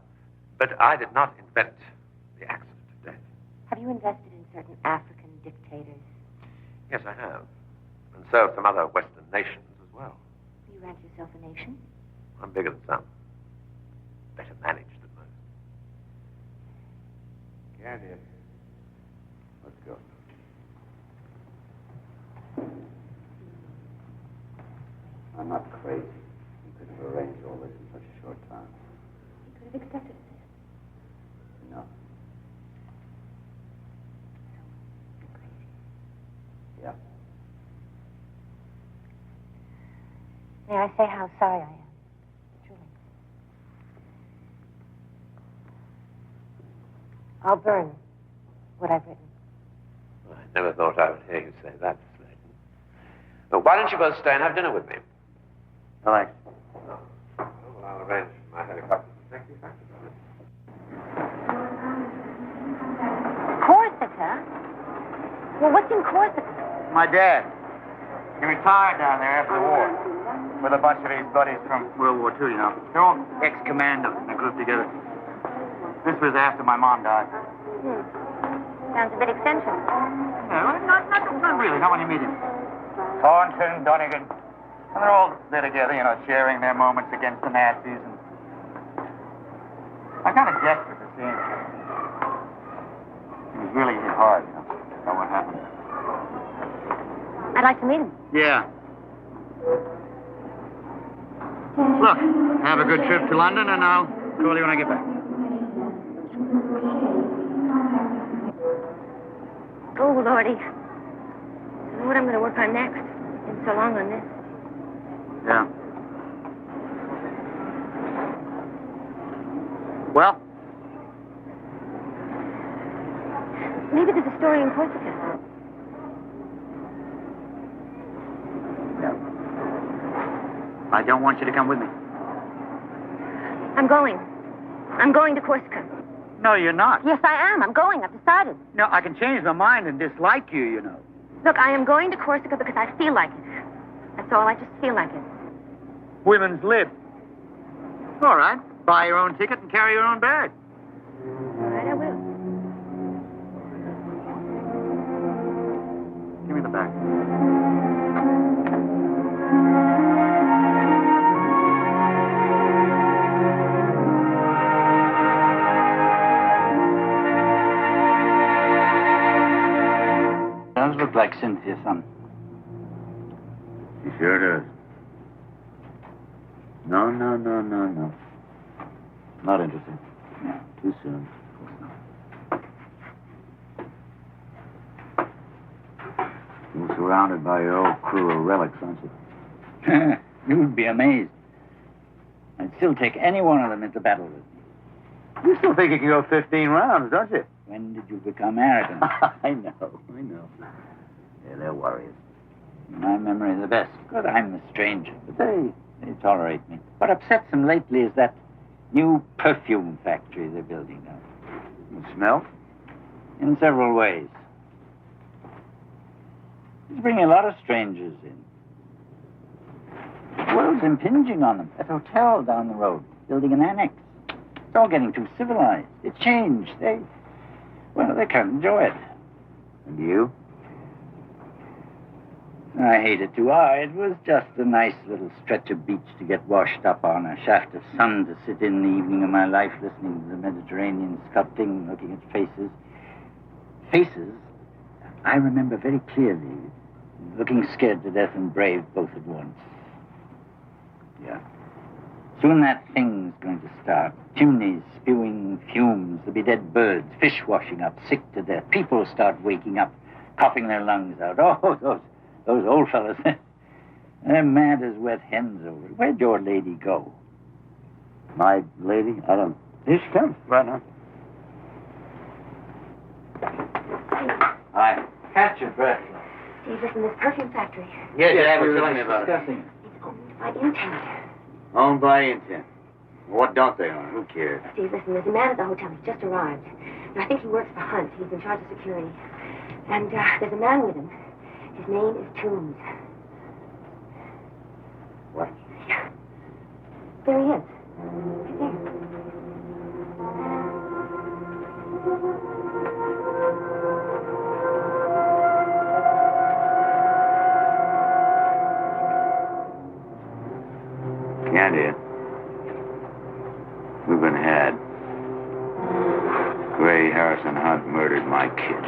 But I did not invent the accident of death. Have you invested in certain African dictators? Yes, I have. And so have some other Western nations as well. You rank yourself a nation? I'm bigger than some. Better managed than most. Candia, let's go. I'm not crazy. You could have arranged all this in such a short time. You could have accepted it. No. Yeah. May I say how sorry I am? Truly. I'll burn what I've written. I never thought I would hear you say that, Miss Leighton. Well, why don't you both stay and have dinner with me? Thanks. Oh, well, I'll arrange my helicopter to take you back to Berlin. Corsica? Well, what's in Corsica? My dad. He retired down there after the war. With a bunch of his buddies from World War II, you know. They're all ex-commandos in a group together. This was after my mom died. Sounds a bit eccentric. Yeah, well, not really, not when you meet him. Thornton, Donegin. And they're all there together, you know, sharing their moments against the Nazis. And I'm kind of desperate to see him. He was really hit hard, you know, about what happened. I'd like to meet him. Yeah. Look, have a good trip to London, and I'll call you when I get back. Oh, Lordy. I don't know what I'm going to work on next. Been so long on this. Yeah. Well? Maybe there's a story in Corsica. I don't want you to come with me. I'm going. I'm going to Corsica. No, you're not. Yes, I am. I'm going. I've decided. No, I can change my mind and dislike you, you know. Look, I am going to Corsica because I feel like it. That's all. I just feel like it. Women's lib. All right. Buy your own ticket and carry your own bag. All right, I will. Give me the bag. Does look like Cynthia, son. You sure does. No. Not interested. No, too soon. Of course not. You're surrounded by your old crew of relics, aren't you? You'd be amazed. I'd still take any one of them into battle with me. You still think you can go 15 rounds, don't you? When did you become arrogant? I know. Yeah, they're warriors. My memory is the best, because I'm a stranger. But they tolerate me. What upsets them lately is that new perfume factory they're building now. You smell? In several ways. It's bringing a lot of strangers in. The world's impinging on them. That hotel down the road, building an annex. It's all getting too civilized. It's changed. They can't enjoy it. And you? I hate it too hard. It was just a nice little stretch of beach to get washed up on, a shaft of sun to sit in the evening of my life, listening to the Mediterranean sculpting, looking at faces. Faces I remember very clearly, looking scared to death and brave both at once. Yeah. Soon that thing's going to start. Chimneys spewing fumes. There'll be dead birds, fish washing up, sick to death. People start waking up, coughing their lungs out. Oh, those old fellas, they're mad as wet hens over it. Where'd your lady go? My lady? I don't... Here she comes, right now. Hi. Catch your breath. Steve, listen, this perfume factory. Yes, we were were telling me about it. discussing. It's owned by Intent. Owned by Intent. What don't they own? Who cares? Steve, listen, there's a man at the hotel. He's just arrived. And I think he works for Hunt. He's in charge of security. And there's a man with him. His name is Toombs. What? Yeah. There he is. Candia, we've been had. Gray Harrison Hunt murdered my kid.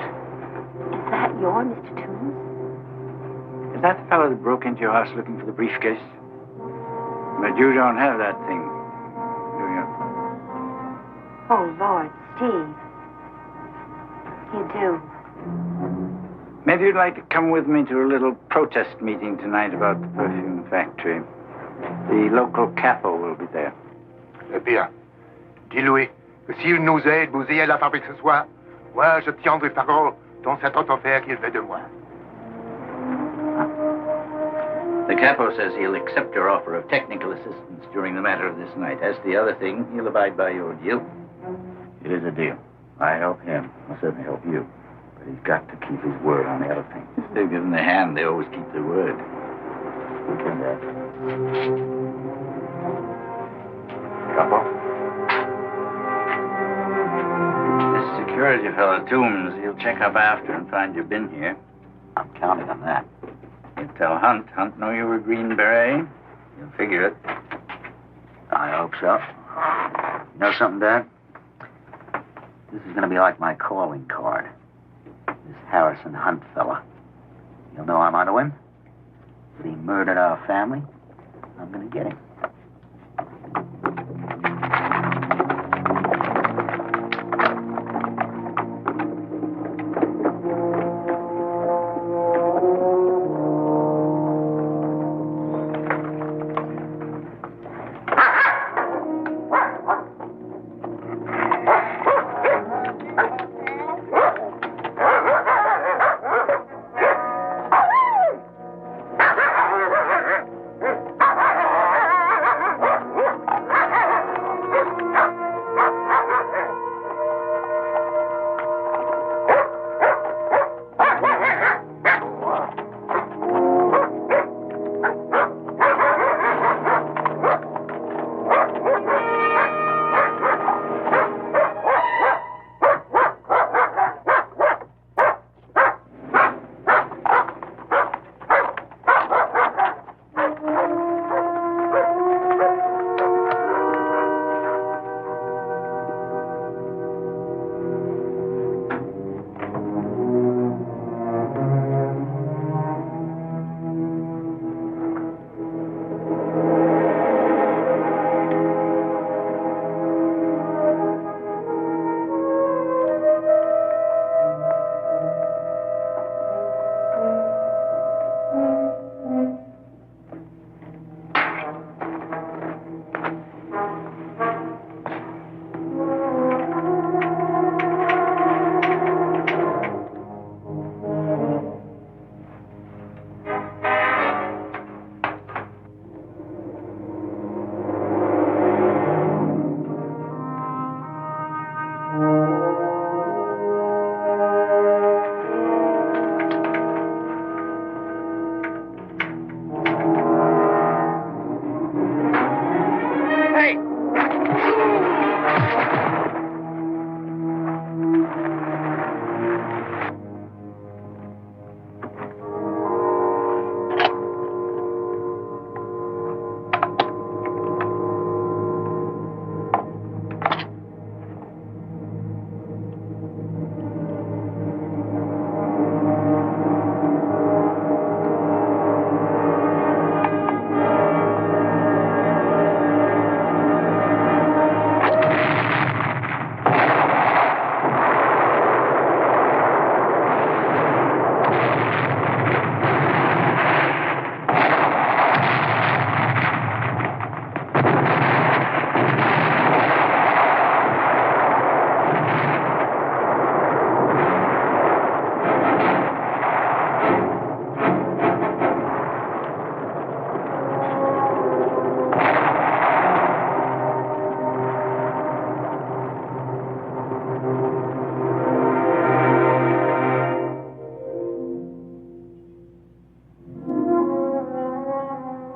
Is that your Mr. Toombs? Is that the fellow that broke into your house looking for the briefcase? But you don't have that thing, do you? Oh, Lord, Steve. You do. Maybe you'd like to come with me to a little protest meeting tonight about the perfume factory. The local capo will be there. Eh bien, dis-lui que s'il nous aide, vous ayez la fabrique ce soir, moi, je tiendrai parole dans cette autre affaire qu'il fait de moi. The capo says he'll accept your offer of technical assistance during the matter of this night. As to the other thing, he'll abide by your deal. It is a deal. I help him. I'll certainly help you. But he's got to keep his word on the other thing. They give him the hand, they always keep their word. And Capo? this security fellow, Toombs, he'll check up after and find you've been here. I'm counting on that. You tell Hunt. Hunt know you were Green Beret? You'll figure it. I hope so. You know something, Dad? This is going to be like my calling card. This Harrison Hunt fella. You'll know I'm onto him. But he murdered our family. I'm going to get him.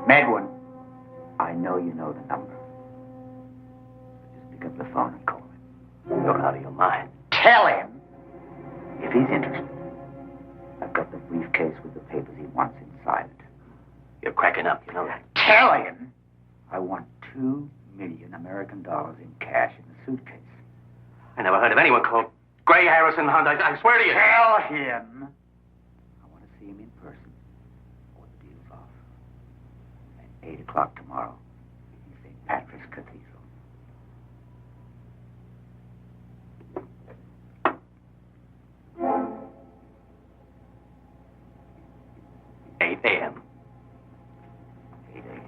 Medwin. I know you know the number. Just pick up the phone and call him. You're out of your mind. Tell him, if he's interested, I've got the briefcase with the papers he wants inside it. You're cracking up, you know that. Tell him I want $2 million American in cash in the suitcase. I never heard of anyone called Gray Harrison Hunt. I swear to you. Tell him. I want to see him in person, or the deal's off. At 8 o'clock tomorrow in St. Patrick's Cathedral. 8 a.m. 8 a.m.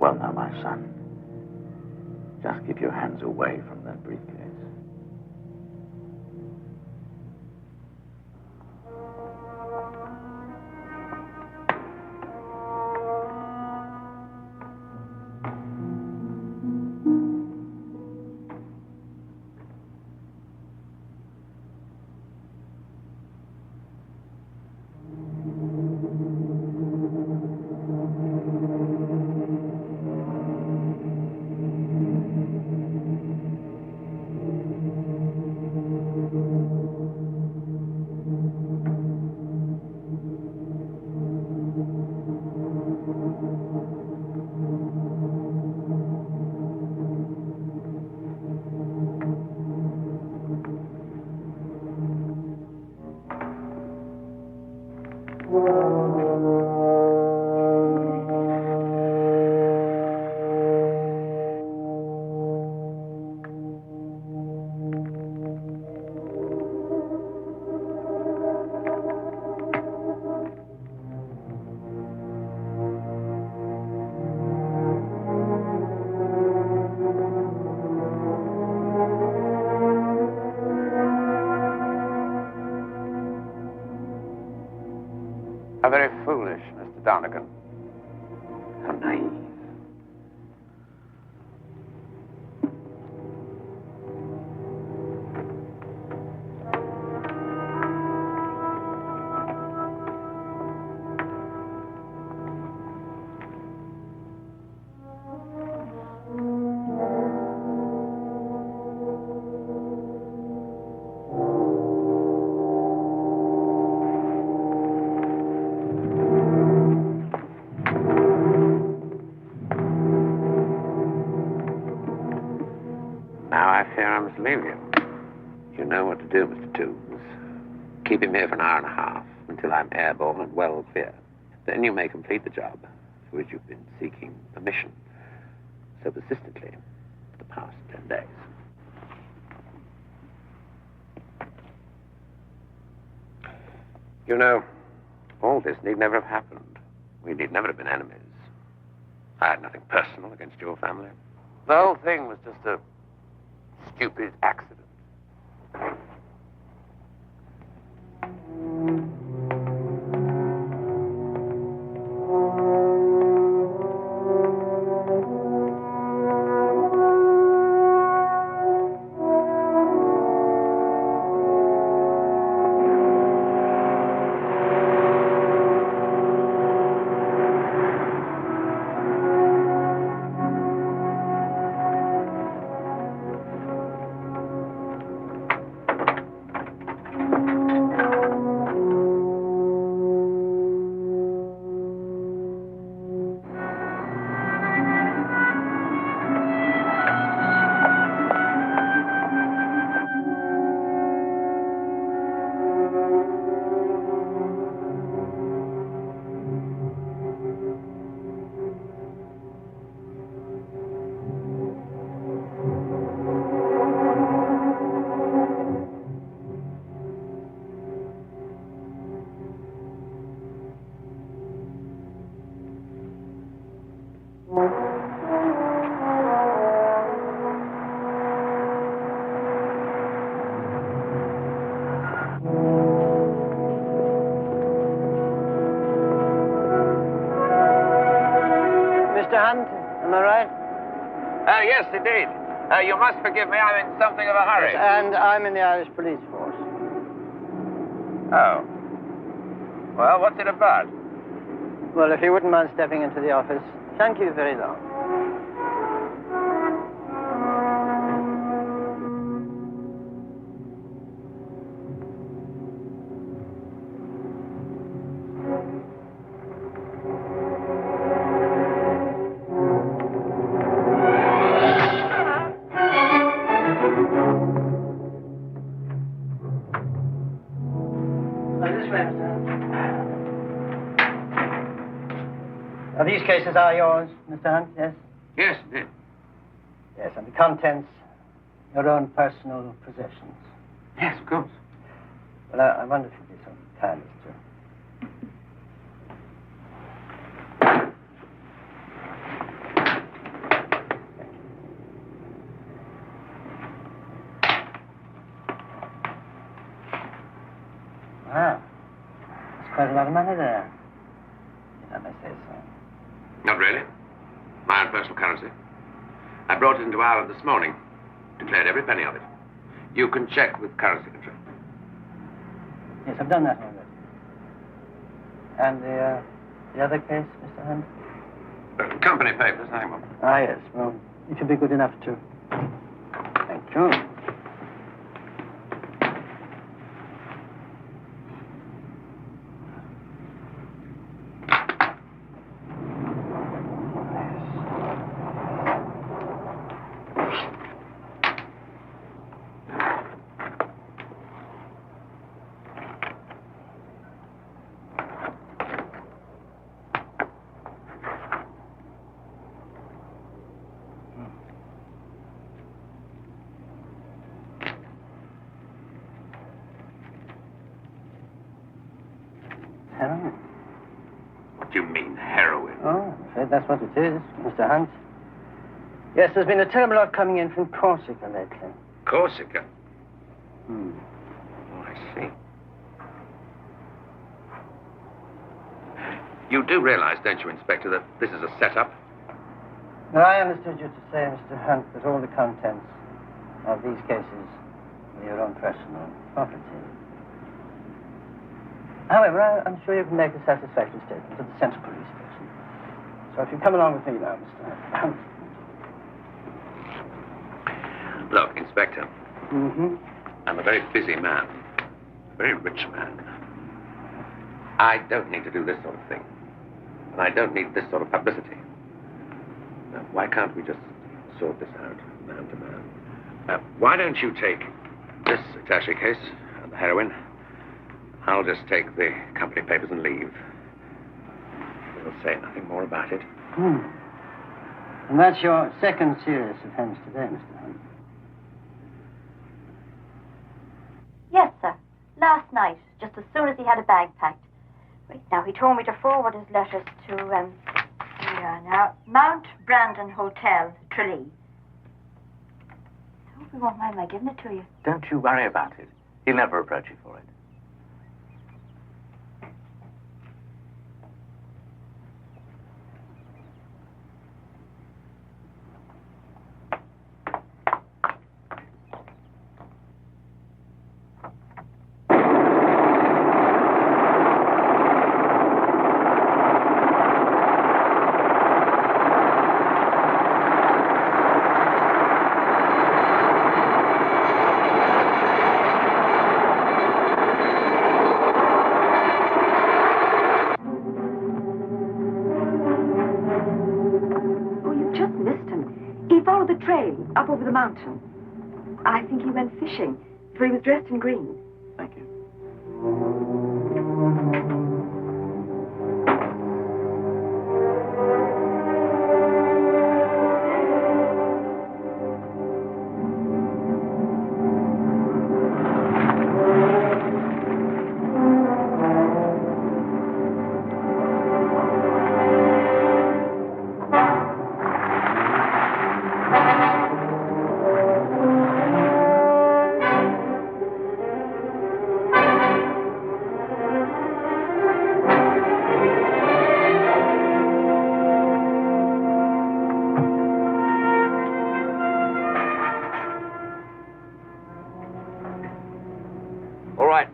Well, now, my son, just keep your hands away from that briefcase. How very foolish, Mr. Donegin. How naive. Now I fear I must leave you. You know what to do, Mr. Toombs. Keep him here for an hour and a half until I'm airborne and well clear. Then you may complete the job for which you've been seeking permission so persistently for the past 10 days. You know, all this need never have happened. We need never have been enemies. I had nothing personal against your family. The whole thing was just a stupid accident. Am I right? Yes, indeed. You must forgive me. I'm in something of a hurry. Yes, and I'm in the Irish police force. Oh. Well, what's it about? Well, if you wouldn't mind stepping into the office, thank you very long. These cases are yours, Mr. Hunt, yes? Yes, indeed. Yes, and the contents, your own personal possessions. Yes, of course. Well, I wonder if you'd be so kind as to... Wow. There's quite a lot of money there, if I may say so. Not really. My own personal currency. I brought it into Ireland this morning. Declared every penny of it. You can check with currency control. Yes, I've done that already. And the other case, Mr. Hunt? Company papers, hang on. Ah, yes. Well, if you'd be good enough to... Thank you. Heroin? What do you mean, heroin? Oh, I'm afraid that's what it is, Mr. Hunt. Yes, there's been a terrible lot coming in from Corsica lately. Corsica? Hmm. Oh, I see. You do realize, don't you, Inspector, that this is a setup? Now, I understood you to say, Mr. Hunt, that all the contents of these cases were your own personal property. However, I'm sure you can make a satisfactory statement to the Central Police Station. So if you come along with me now, Mr. Hunt. Look, Inspector, Mm-hmm. I'm a very busy man, a very rich man. I don't need to do this sort of thing. And I don't need this sort of publicity. Now, why can't we just sort this out, man to man? Why don't you take this attaché case and the heroin? I'll just take the company papers and leave. We'll say nothing more about it. And that's your second serious offense today, Mr. Hunt. Yes, sir. Last night, just as soon as he had a bag packed. Right now, he told me to forward his letters to, here now, Mount Brandon Hotel, Tralee. I hope you won't mind my giving it to you. Don't you worry about it. He'll never approach you for it. Up over the mountain. I think he went fishing, for he was dressed in green. Thank you.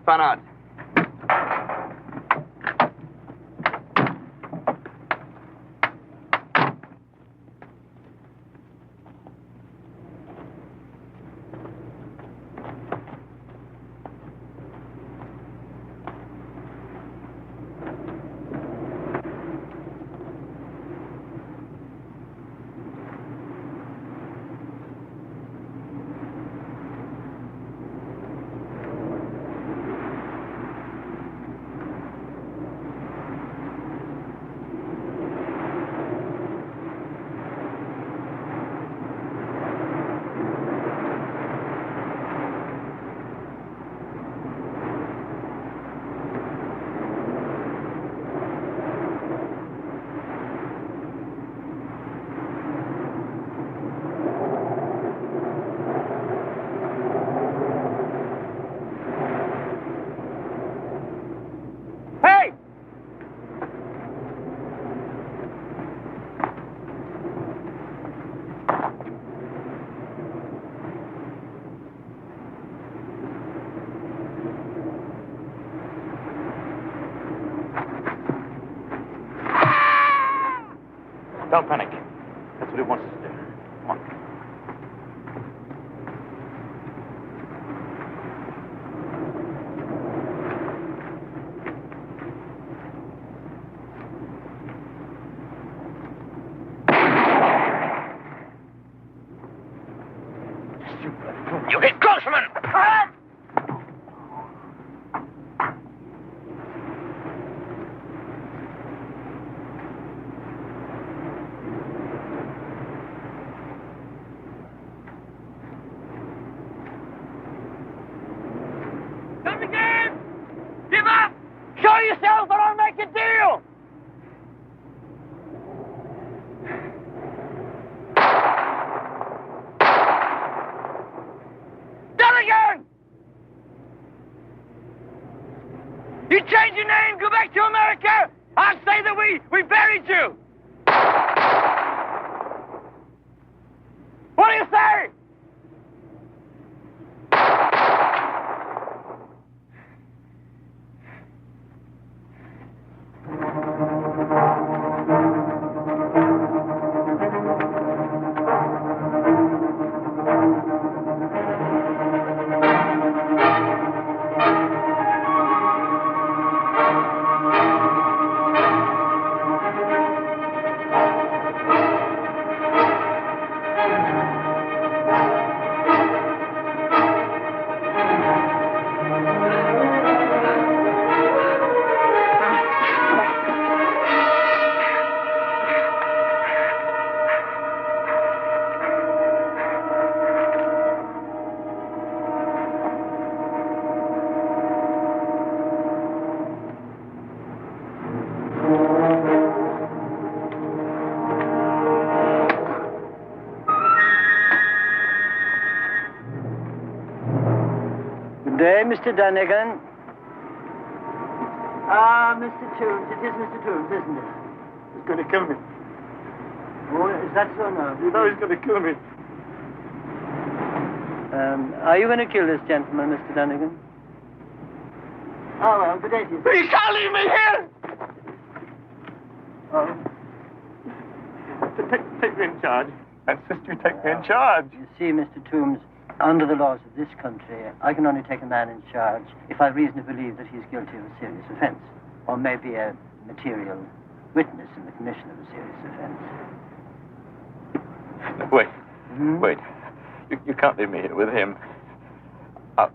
Fun out. Don't panic. That's what he wants us to do. Come on. You get close, man! Donegin! Give up! Show yourself or I'll make a deal! Donegin! You change your name, go back to America, I'll say that we buried you! What do you say? Good day, Mr. Donegin. Ah, Mr. Toombs. It is Mr. Toombs, isn't it? He's going to kill me. Oh, is that so now? No, he's going to kill me. Are you going to kill this gentleman, Mr. Donegin? Oh, well, good day to you. You can't leave me here! Oh. Take me in charge. I insist you take me in charge. You see, Mr. Toombs, under the laws of this country, I can only take a man in charge if I reasonably believe that he's guilty of a serious offense, or maybe a material witness in the commission of a serious offense. Wait. Wait. You can't leave me here with him. I'll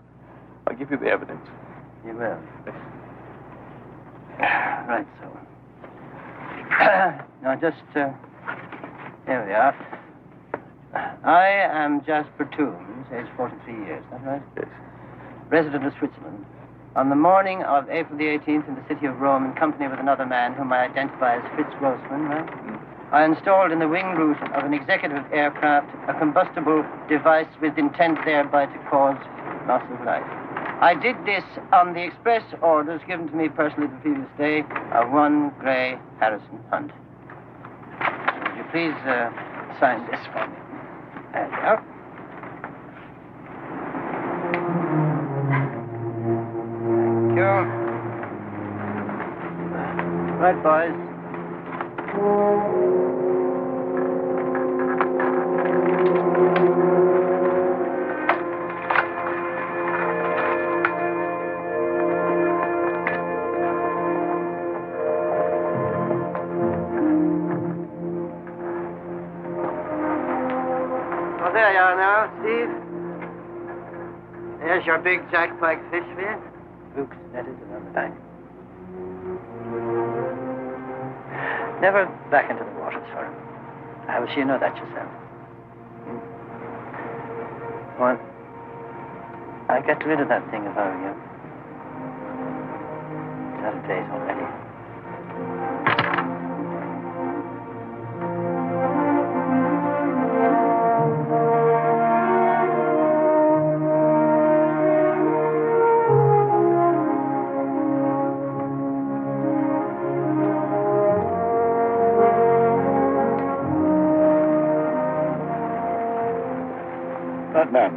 give you the evidence. You will. Right, so. Now, just, here we are. I am Jasper Toombs, age 43 years, is that right? Yes. Resident of Switzerland. On the morning of April the 18th in the city of Rome, in company with another man whom I identify as Fritz Grossman, right? I installed in the wing root of an executive aircraft a combustible device with intent thereby to cause loss of life. I did this on the express orders given to me personally the previous day of one Gray Harrison Hunt. Would you please sign this for me? There you are. Thank you. Right, boys. Well, there you are now, Steve. There's your big jackpike fish for you. Luke's netted and on the bank. Never back into the waters for him. How will you know that yourself? Well, I'd get rid of that thing if I were you. It's out of date already. That man